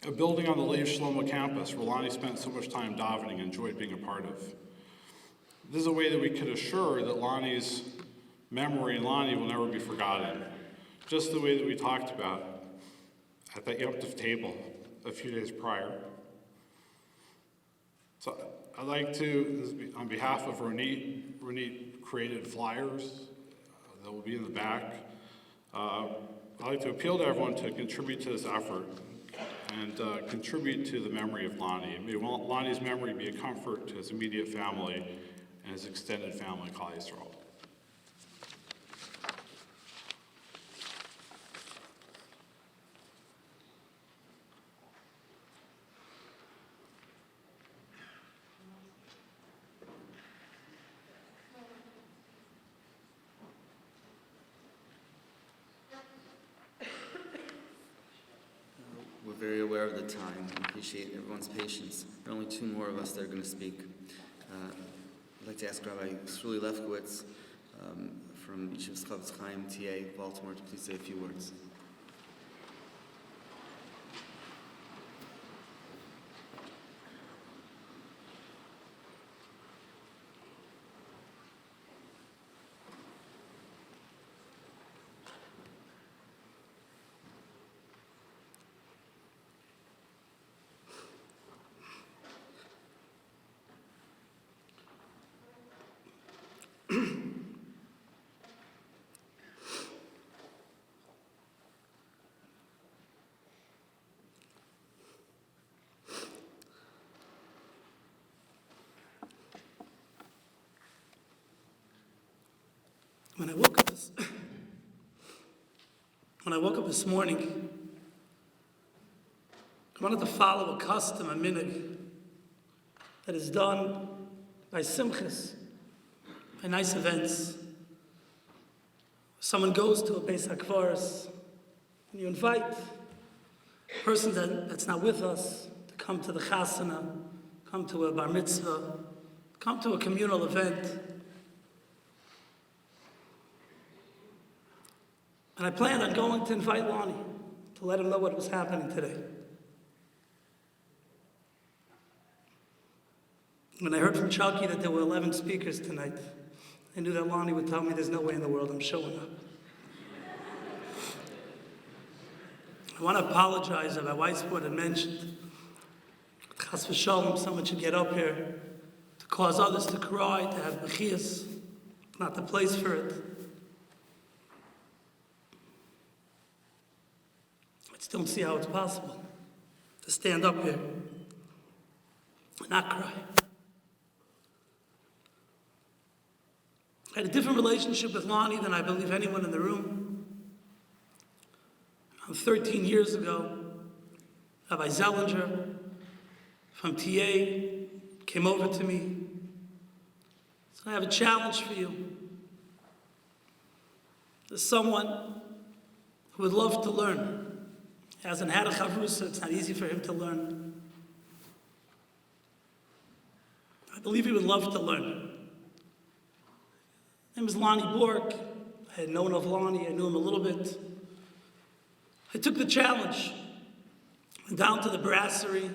A building on the Lev Shlomo campus where Lonnie spent so much time davening and enjoyed being a part of. This is a way that we could assure that Lonnie's memory and Lonnie will never be forgotten, just the way that we talked about at that Yom Tov table a few days prior. So I'd like to, on behalf of Renit created flyers that will be in the back. I'd like to appeal to everyone to contribute to this effort and contribute to the memory of Lonnie. May Lonnie's memory be a comfort to his immediate family and his extended family, Klal Yisrael. We're very aware of the time. We appreciate everyone's patience. There are only two more of us that are going to speak. I'd like to ask Rabbi Shuli Lefkowitz from Yeshivas Chavetz Chaim, TA, Baltimore, to please say a few words. When I woke up this morning, I wanted to follow a custom, a minhag, that is done by simchas, by nice events. Someone goes to a Beis HaKvaros, and you invite a person that's not with us to come to the chasana, come to a bar mitzvah, come to a communal event. And I planned on going to invite Lonnie to let him know what was happening today. When I heard from Chucky that there were 11 speakers tonight, I knew that Lonnie would tell me there's no way in the world I'm showing up. I want to apologize that my wife's board had mentioned, chas v'shalom, someone should get up here to cause others to cry, to have bechias, not the place for it. I just don't see how it's possible to stand up here and not cry. I had a different relationship with Lonnie than I believe anyone in the room. Around 13 years ago, Rabbi Zellinger from TA came over to me. So I have a challenge for you. There's someone who would love to learn. He hasn't had a chavrusa, it's not easy for him to learn. I believe he would love to learn. His name is Lonnie Borck. I had known of Lonnie, I knew him a little bit. I took the challenge, went down to the brasserie,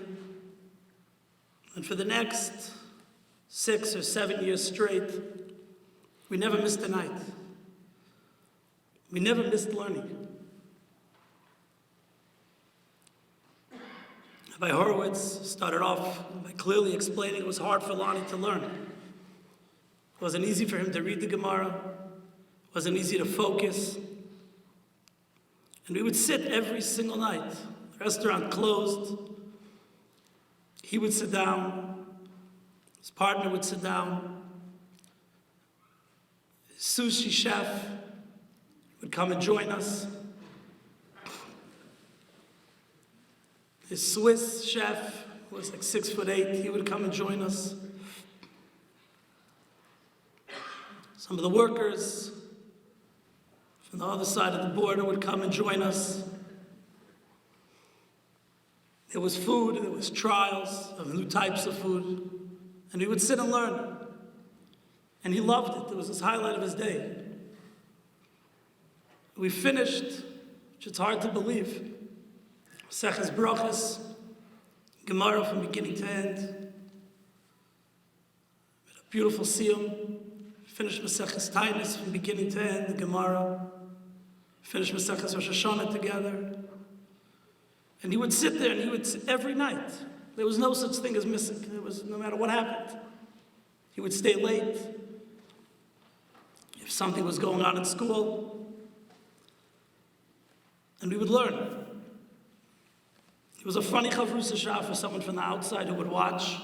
and for the next 6 or 7 years straight, we never missed a night. We never missed learning. Rabbi Horowitz started off by clearly explaining it was hard for Lonnie to learn. It wasn't easy for him to read the Gemara. It wasn't easy to focus. And we would sit every single night. The restaurant closed. He would sit down. His partner would sit down. His sushi chef would come and join us. His Swiss chef, who was like 6'8", he would come and join us. Some of the workers from the other side of the border would come and join us. There was food, there was trials of new types of food, and we would sit and learn. And he loved it. It was his highlight of his day. We finished, which it's hard to believe, Seches Brachas, Gemara from beginning to end. We had a beautiful siyum. Finished Maseches Tainis from beginning to end, the Gemara. Finished Maseches Rosh Hashanah together. And he would sit there and he would sit every night. There was no such thing as missing. It was no matter what happened. He would stay late. If something was going on in school. And we would learn. It was a funny chavrusa shah for someone from the outside who would watch.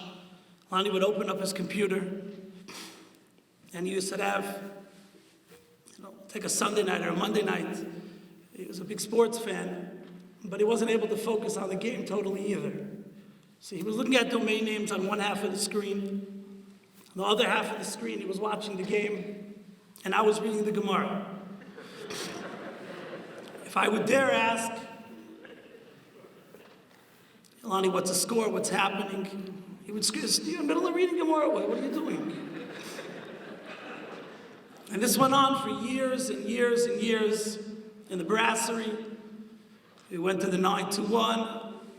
Lonnie would open up his computer. And he used to have, take a Sunday night or a Monday night. He was a big sports fan, but he wasn't able to focus on the game totally either. So he was looking at domain names on one half of the screen. On the other half of the screen, he was watching the game, and I was reading the Gemara. If I would dare ask, Lonnie, what's the score? What's happening? He would scream, you're in the middle of reading Gemara. What are you doing? And this went on for years and years and years in the brasserie. We went to the 921,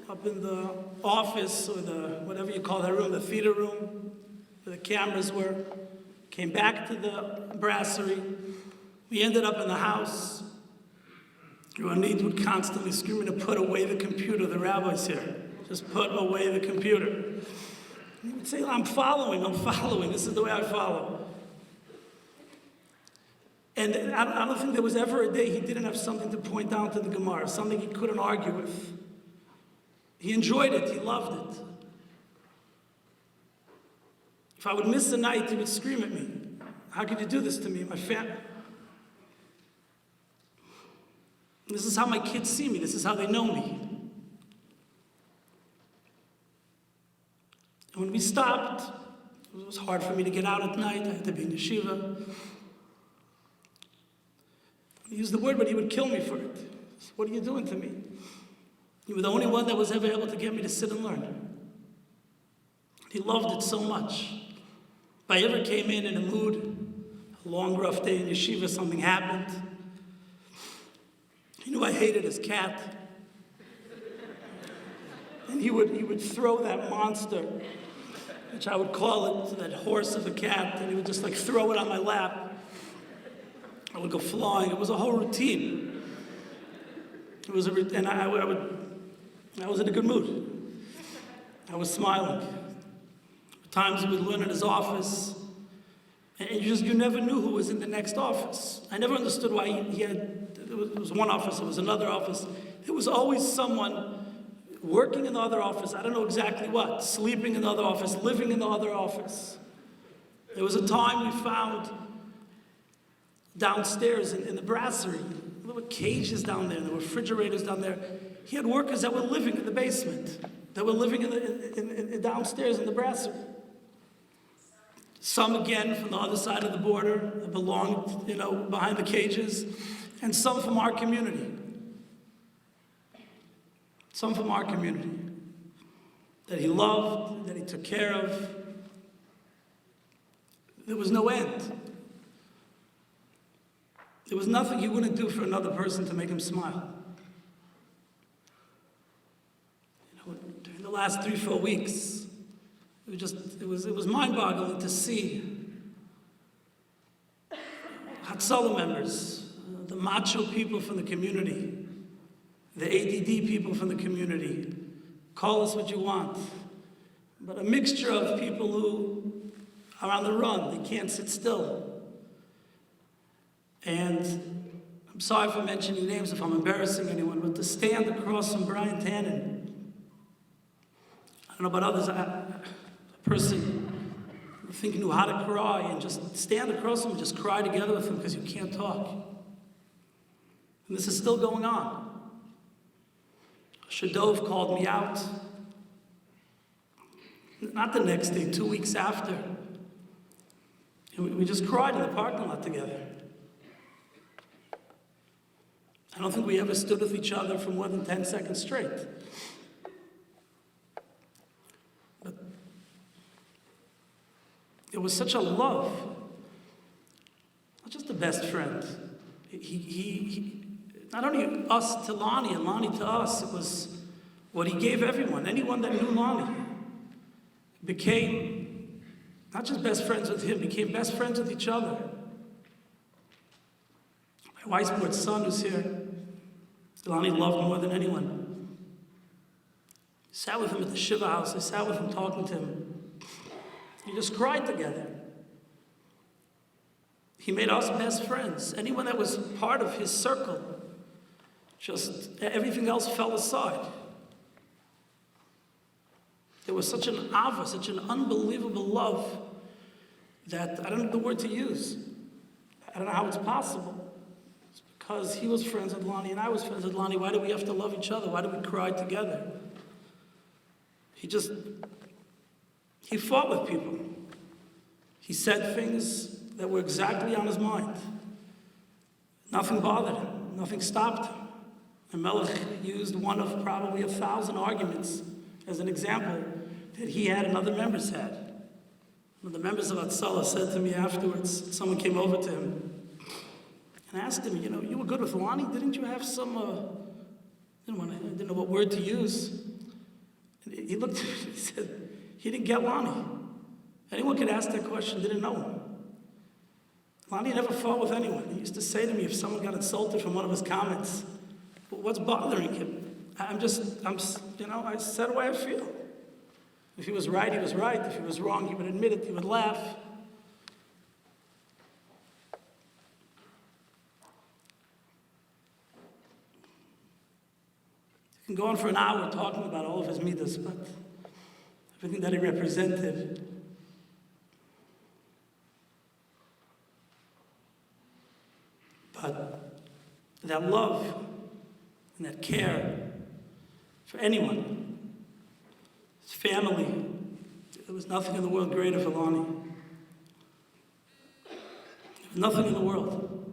up in the office, or the, whatever you call that room, the theater room, where the cameras were. Came back to the brasserie. We ended up in the house. Ronit would constantly scream to put away the computer, the rabbi's here. Just put away the computer. And he would say, I'm following, this is the way I follow. And I don't think there was ever a day he didn't have something to point out to the Gemara, something he couldn't argue with. He enjoyed it, he loved it. If I would miss a night, he would scream at me. How could you do this to me, my family? This is how my kids see me, this is how they know me. And when we stopped, it was hard for me to get out at night, I had to be in yeshiva. He used the word, but he would kill me for it. What are you doing to me? You were the only one that was ever able to get me to sit and learn. He loved it so much. If I ever came in a mood, a long, rough day in yeshiva, something happened. He knew I hated his cat. And he would throw that monster, which I would call it, that horse of a cat, and he would just like throw it on my lap. I would go flying. It was a whole routine. It was and I was in a good mood. I was smiling. At times he would learn in his office, and you never knew who was in the next office. I never understood why he had, it was one office, it was another office. There was always someone working in the other office, I don't know exactly what, sleeping in the other office, living in the other office. There was a time we found downstairs in the brasserie, there were cages down there, there were refrigerators down there. He had workers that were living in the basement, that were living in downstairs in the brasserie. Some, again, from the other side of the border, that belonged, behind the cages, and some from our community. Some from our community that he loved, that he took care of. There was no end. There was nothing he wouldn't do for another person to make him smile. During the last 3-4 weeks, it was mind-boggling to see Hatzalah members, the macho people from the community, the ADD people from the community, call us what you want, but a mixture of people who are on the run, they can't sit still. And I'm sorry for mentioning names if I'm embarrassing anyone, but to stand across from Brian Tannen, I don't know about others, a person I think knew how to cry and just stand across him and just cry together with him because you can't talk. And this is still going on. Shadov called me out. Not the next day, 2 weeks after. And we just cried in the parking lot together. I don't think we ever stood with each other for more than 10 seconds straight. But it was such a love. Not just a best friend. He not only us to Lonnie and Lonnie to us, it was what he gave everyone. Anyone that knew Lonnie became not just best friends with him, became best friends with each other. My Weisbort's son who's here, Lonnie loved more than anyone. Sat with him at the Shiva house. I sat with him talking to him. We just cried together. He made us best friends. Anyone that was part of his circle, just everything else fell aside. There was such an ava, such an unbelievable love that I don't know the word to use. I don't know how it's possible. It's because he was friends with Lonnie and I was friends with Lonnie. Why do we have to love each other? Why do we cry together? He fought with people. He said things that were exactly on his mind. Nothing bothered him. Nothing stopped him. And Melech used one of probably 1,000 arguments as an example that he had and other members had. One of the members of Hatzalah said to me afterwards, someone came over to him and asked him, you were good with Lonnie, didn't you have some, I didn't know what word to use. And he looked at me and he said, he didn't get Lonnie. Anyone could ask that question, didn't know him. Lonnie never fought with anyone. He used to say to me if someone got insulted from one of his comments, what's bothering him? I said the way I feel. If he was right, he was right. If he was wrong, he would admit it, he would laugh. You can go on for an hour talking about all of his midas, but everything that he represented. But that love and that care for anyone, his family, there was nothing in the world greater for Lonnie. Nothing in the world.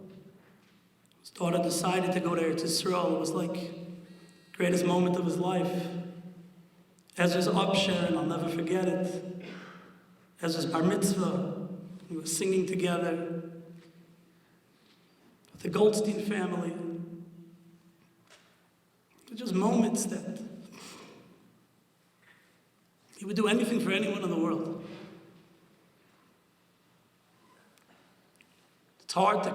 His daughter decided to go to Eretz Yisrael. It was like the greatest moment of his life. Ezra's upshare, and I'll never forget it. Ezra's bar mitzvah. We were singing together with the Goldstein family. They're just moments that he would do anything for anyone in the world. It's hard to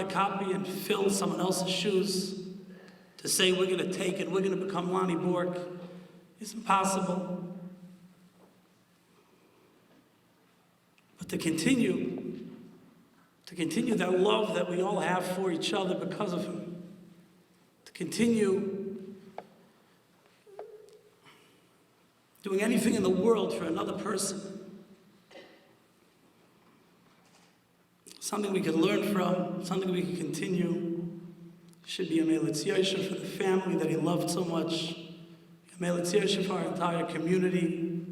copy and fill someone else's shoes. To say we're going to take it, we're going to become Lonnie Borck. It's impossible. But to continue that love that we all have for each other because of him, to continue doing anything in the world for another person, something we could learn from, something we can continue. Should be a Melitz Yosher for the family that he loved so much, a Melitz Yosher for our entire community,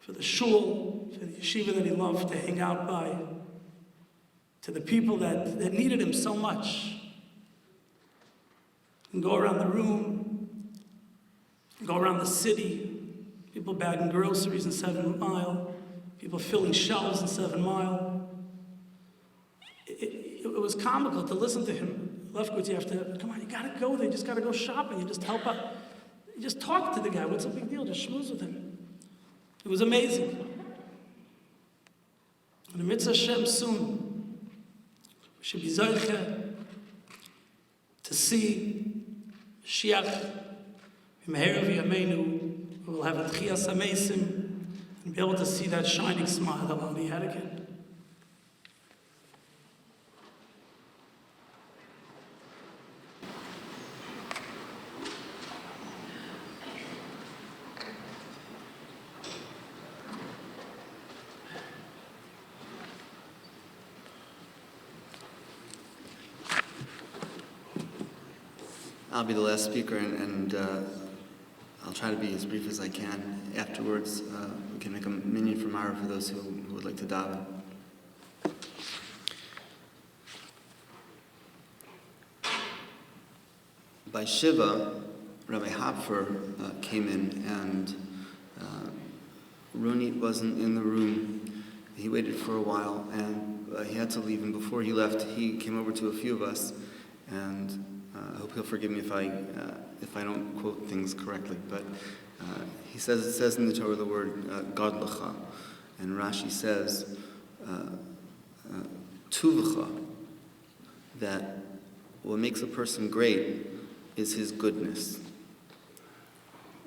for the shul, for the yeshiva that he loved to hang out by, to the people that needed him so much. And go around the room, go around the city, people bagging groceries in 7 Mile, people filling shelves in 7 Mile. It was comical to listen to him. Lefkowitz, you have to, come on, you gotta go there, you just gotta go shopping, you just help out. You just talk to the guy, what's the big deal? Just schmooze with him. It was amazing. And the Mitzvah Hashem soon, we should be Zoyche to see Shiach Meher V'Yameinu, who will have a Tchias HaMeisim, and be able to see that shining smile that Lonnie had again. I'll be the last speaker, and I'll try to be as brief as I can. Afterwards, we can make a minyan for Myra for those who would like to daven. By Shiva, Rabbi Hopfer came in, and Rooney wasn't in the room. He waited for a while, and he had to leave, and before he left, he came over to a few of us, and I hope he'll forgive me if I don't quote things correctly, but it says in the Torah the word God L'cha, and Rashi says Tuvcha, that what makes a person great is his goodness.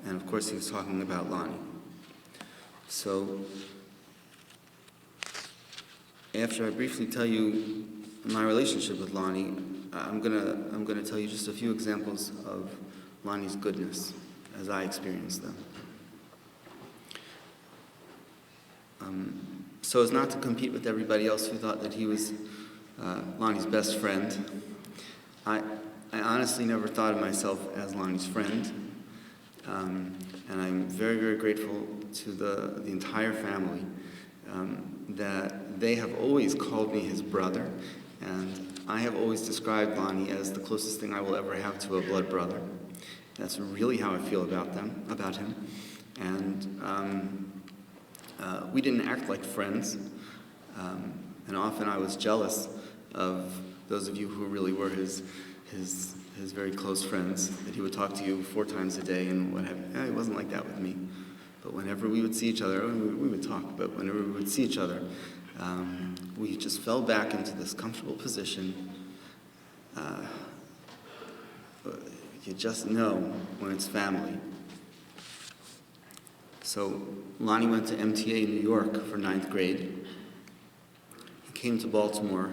And of course he was talking about Lonnie. So after I briefly tell you my relationship with Lonnie, I'm gonna tell you just a few examples of Lonnie's goodness as I experienced them. So as not to compete with everybody else who thought that he was Lonnie's best friend, I honestly never thought of myself as Lonnie's friend, and I'm very, very grateful to the entire family that they have always called me his brother, and I have always described Lonnie as the closest thing I will ever have to a blood brother. That's really how I feel about him. And we didn't act like friends, and often I was jealous of those of you who really were his very close friends, that he would talk to you 4 times a day and what have you. It wasn't like that with me. But whenever we would see each other, we would talk, but whenever we would see each other, we just fell back into this comfortable position. You just know when it's family. So Lonnie went to MTA in New York for 9th grade. He came to Baltimore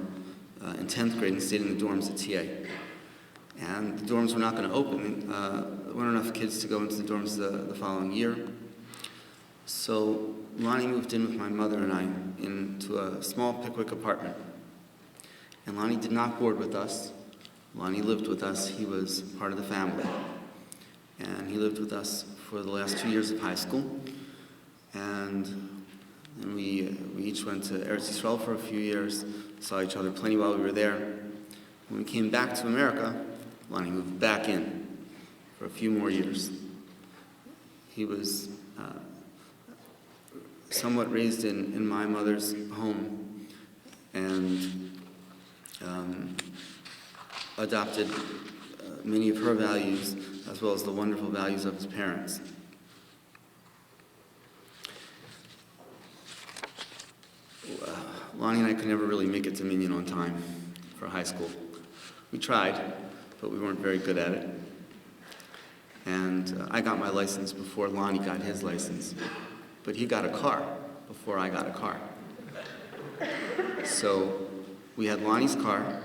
in 10th grade and stayed in the dorms at TA. And the dorms were not going to open. There weren't enough kids to go into the dorms the following year. So Lonnie moved in with my mother and I into a small Pickwick apartment. And Lonnie did not board with us. Lonnie lived with us. He was part of the family. And he lived with us for the last 2 years of high school. And we each went to Eretz Yisrael for a few years, saw each other plenty while we were there. When we came back to America, Lonnie moved back in for a few more years. He was somewhat raised in my mother's home and adopted many of her values as well as the wonderful values of his parents. Lonnie and I could never really make it to Minion on time for high school. We tried, but we weren't very good at it. And I got my license before Lonnie got his license, but he got a car before I got a car. So we had Lonnie's car,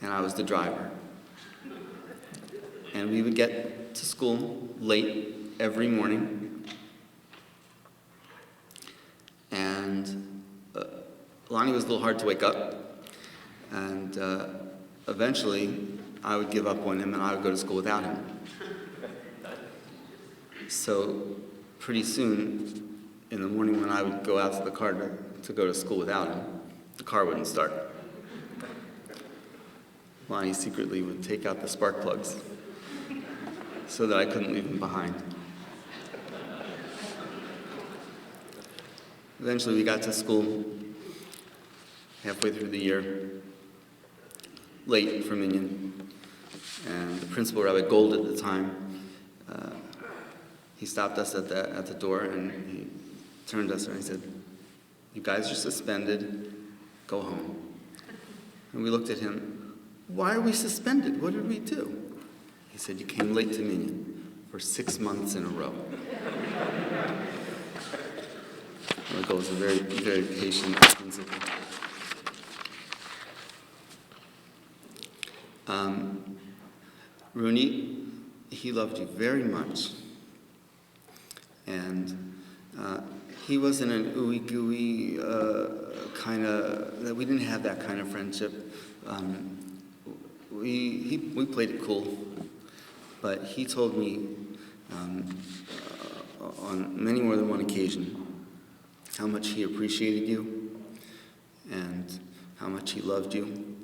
and I was the driver. And we would get to school late every morning. And Lonnie was a little hard to wake up. And eventually, I would give up on him and I would go to school without him. So pretty soon, in the morning when I would go out to the car to go to school without him, the car wouldn't start. Lonnie secretly would take out the spark plugs so that I couldn't leave him behind. Eventually we got to school halfway through the year, late for Minion, and the principal, Rabbi Gold at the time, he stopped us at the door and he turned to us and he said, "You guys are suspended, go home." And we looked at him, "Why are we suspended? What did we do?" He said, "You came late to Minion for 6 months in a row." Rabbi Gold was a very, very patient principal. Rooney, he loved you very much. And he wasn't an ooey-gooey kind of, we didn't have that kind of friendship. We played it cool, but he told me on many more than one occasion how much he appreciated you and how much he loved you.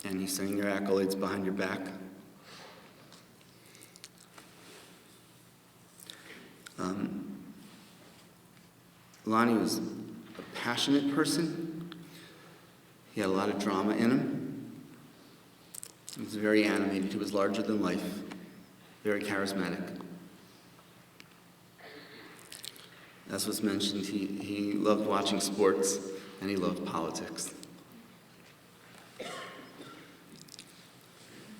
And he sang your accolades behind your back. Lonnie was a passionate person. He had a lot of drama in him. He was very animated. He was larger than life, very charismatic. As was mentioned, he loved watching sports and he loved politics.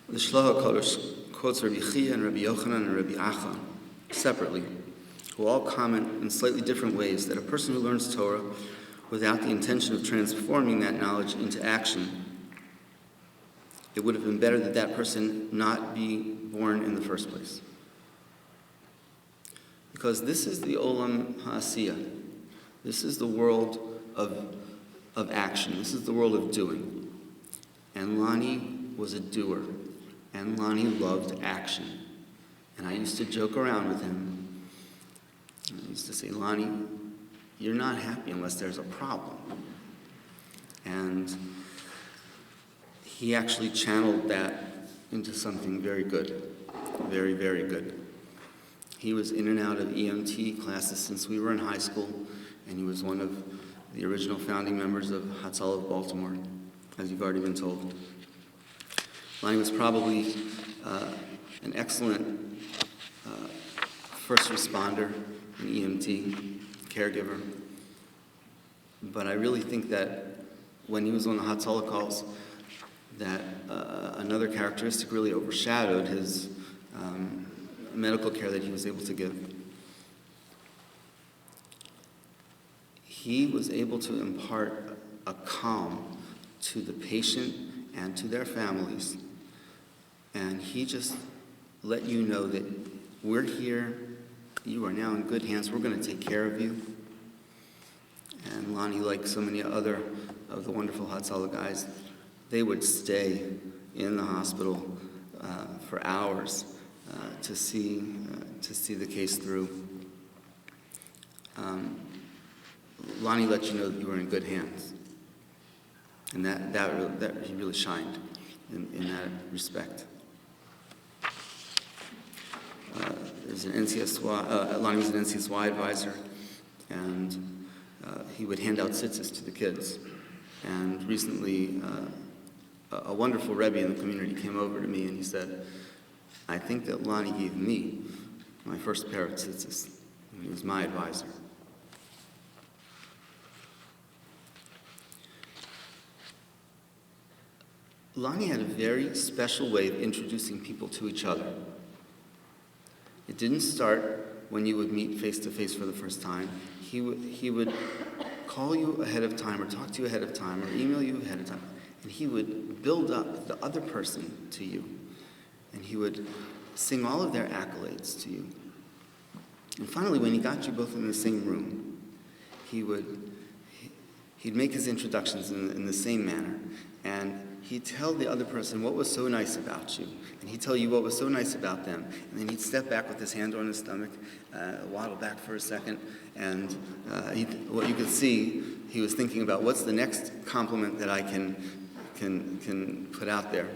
The Shloha HaKadosh quotes Rabbi Chia and Rabbi Yochanan and Rabbi Acha separately, who all comment in slightly different ways that a person who learns Torah without the intention of transforming that knowledge into action, it would have been better that that person not be born in the first place. Because this is the Olam HaAsiyah. This is the world of action. This is the world of doing. And Lonnie was a doer. And Lonnie loved action. And I used to joke around with him. I used to say, "Lonnie, you're not happy unless there's a problem." And he actually channeled that into something very good. Very, very good. He was in and out of EMT classes since we were in high school, and he was one of the original founding members of Hatzalah of Baltimore, as you've already been told. Lonnie was probably an excellent first responder, an EMT, caregiver. But I really think that when he was on the Hatzalah calls, that another characteristic really overshadowed his medical care that he was able to give. He was able to impart a calm to the patient and to their families. And he just let you know that we're here, you are now in good hands, we're going to take care of you. And Lonnie, like so many other of the wonderful Hatzalah guys, they would stay in the hospital for hours to see the case through. Lonnie let you know that you were in good hands. And that he really shined. in that respect. There's an NCSY, Lonnie was an NCSY advisor, and he would hand out tzitzis to the kids. And recently, a wonderful Rebbe in the community came over to me and he said, I think that Lonnie gave me my first pair of tzitzis. And he was my advisor. Lonnie had a very special way of introducing people to each other. It didn't start when you would meet face-to-face for the first time. He would call you ahead of time or talk to you ahead of time or email you ahead of time. And he would build up the other person to you. And he would sing all of their accolades to you. And finally, when he got you both in the same room, he'd make his introductions in the same manner. And he'd tell the other person what was so nice about you. And he'd tell you what was so nice about them. And then he'd step back with his hand on his stomach, waddle back for a second, and what you could see, he was thinking about what's the next compliment that I can put out there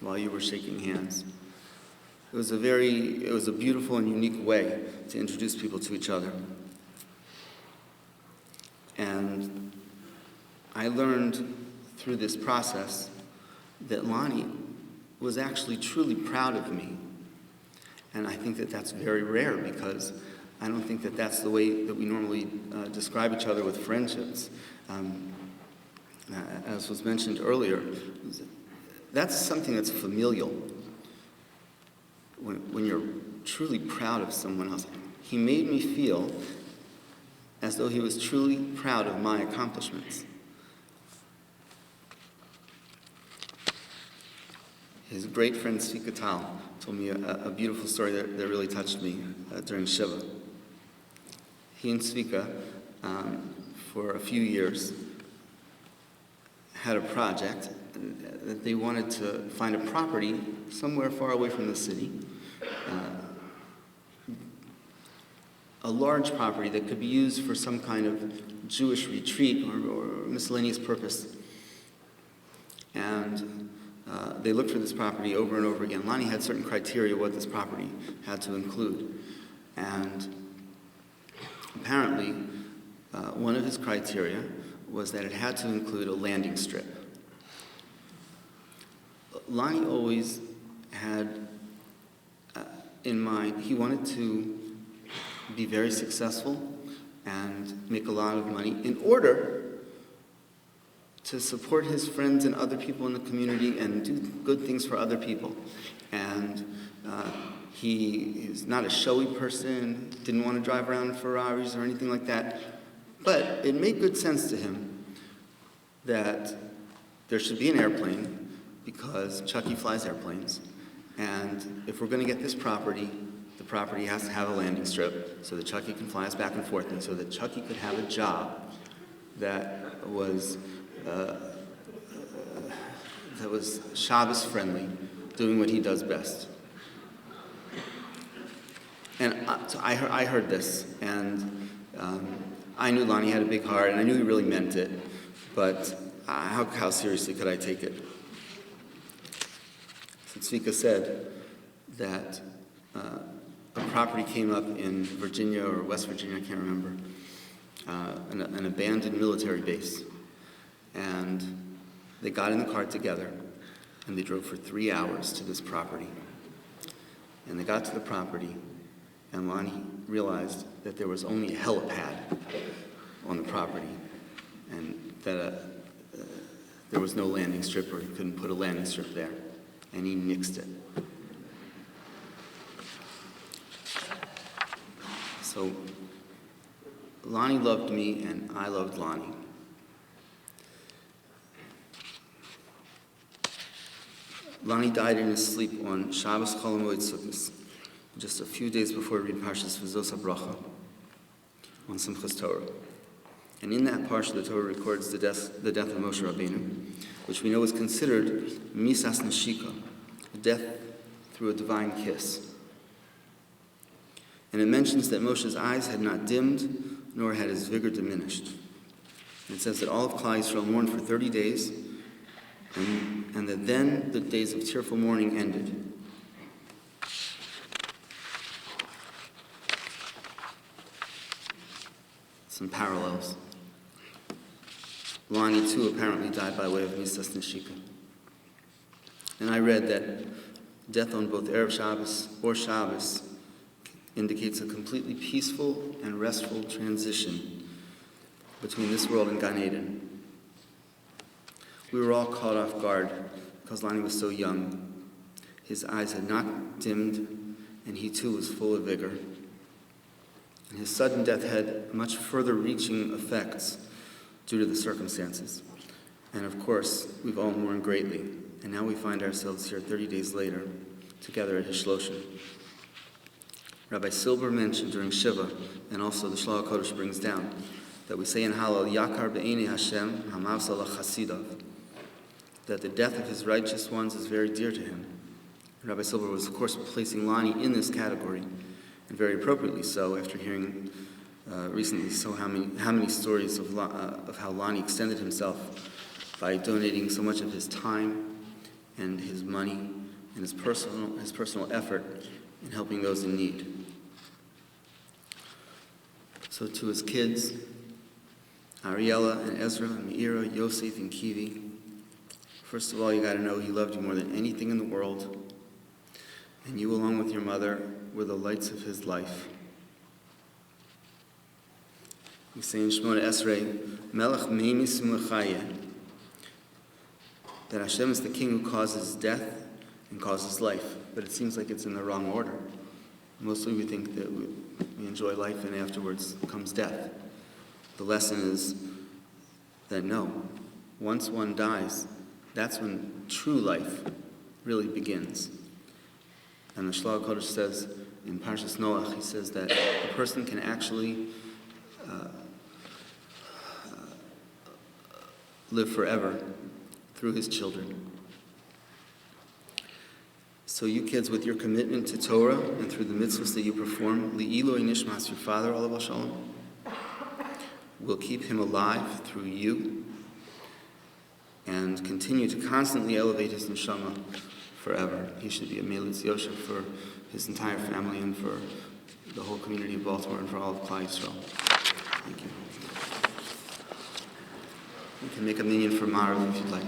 while you were shaking hands. It was a beautiful and unique way to introduce people to each other. And I learned through this process that Lonnie was actually truly proud of me. And I think that that's very rare because I don't think that that's the way that we normally describe each other with friendships. As was mentioned earlier, that's something that's familial. When you're truly proud of someone else. He made me feel as though he was truly proud of my accomplishments. His great friend Svika Tal told me a beautiful story that really touched me during Shiva. He and Svika, for a few years, had a project that they wanted to find a property somewhere far away from the city, a large property that could be used for some kind of Jewish retreat or miscellaneous purpose. And they looked for this property over and over again. Lonnie had certain criteria what this property had to include. And apparently, one of his criteria was that it had to include a landing strip. Lonnie always had in mind, he wanted to be very successful and make a lot of money in order to support his friends and other people in the community and do good things for other people. And he is not a showy person, didn't want to drive around in Ferraris or anything like that. But it made good sense to him that there should be an airplane because Chucky flies airplanes. And if we're going to get this property, the property has to have a landing strip so that Chucky can fly us back and forth and so that Chucky could have a job that was Shabbos friendly, doing what he does best. And so I heard this, and I knew Lonnie had a big heart, and I knew he really meant it, but how seriously could I take it? So Tzvika said that a property came up in Virginia or West Virginia, I can't remember, an abandoned military base. And they got in the car together, and they drove for 3 hours to this property. And they got to the property, and Lonnie realized that there was only a helipad on the property, and that there was no landing strip, or he couldn't put a landing strip there. And he nixed it. So Lonnie loved me, and I loved Lonnie. Lonnie died in his sleep on Shabbos Chol Hamoed Sukkos, just a few days before we read Parshas V'zos HaBracha on Simchas Torah. And in that parsha, the Torah records the death of Moshe Rabbeinu, which we know is considered misas neshika, death through a divine kiss. And it mentions that Moshe's eyes had not dimmed, nor had his vigor diminished. And it says that all of Klal Yisrael mourned for 30 days, and that then the days of tearful mourning ended. Some parallels. Lonnie, too, apparently died by way of Misas Neshika. And I read that death on both Erev Shabbos or Shabbos indicates a completely peaceful and restful transition between this world and Gan Eden. We were all caught off guard because Lonnie was so young. His eyes had not dimmed, and he too was full of vigor. And his sudden death had much further reaching effects due to the circumstances. And of course, we've all mourned greatly, and now we find ourselves here 30 days later, together at his Shloshim. Rabbi Silber mentioned during Shiva, and also the Shlach HaKodesh brings down, that we say in Hallel, Yakar be'enei Hashem, hamavsa l'chasidav, that the death of his righteous ones is very dear to him. And Rabbi Silber was, of course, placing Lonnie in this category, and very appropriately so, after hearing recently how many stories of how Lonnie extended himself by donating so much of his time and his money and his personal effort in helping those in need. So to his kids, Ariella and Ezra and Meira, Yosef and Kivi, first of all, you got to know he loved you more than anything in the world, and you, along with your mother, were the lights of his life. We say in Shemona Esrei, Melech Meimis Umechayeh, that Hashem is the king who causes death and causes life, but it seems like it's in the wrong order. Mostly we think that we enjoy life and afterwards comes death. The lesson is that no, once one dies, that's when true life really begins. And the Shlach HaKodesh says, in Parshas Noach, he says that a person can actually live forever through his children. So you kids, with your commitment to Torah and through the mitzvahs that you perform, Li'iloi Nishmas, your father, Olav Shalom, will keep him alive through you and continue to constantly elevate his neshama forever. He should be a Melitz Yosef for his entire family and for the whole community of Baltimore and for all of Klal Yisrael. Thank you. You can make a minyan for Marav if you'd like.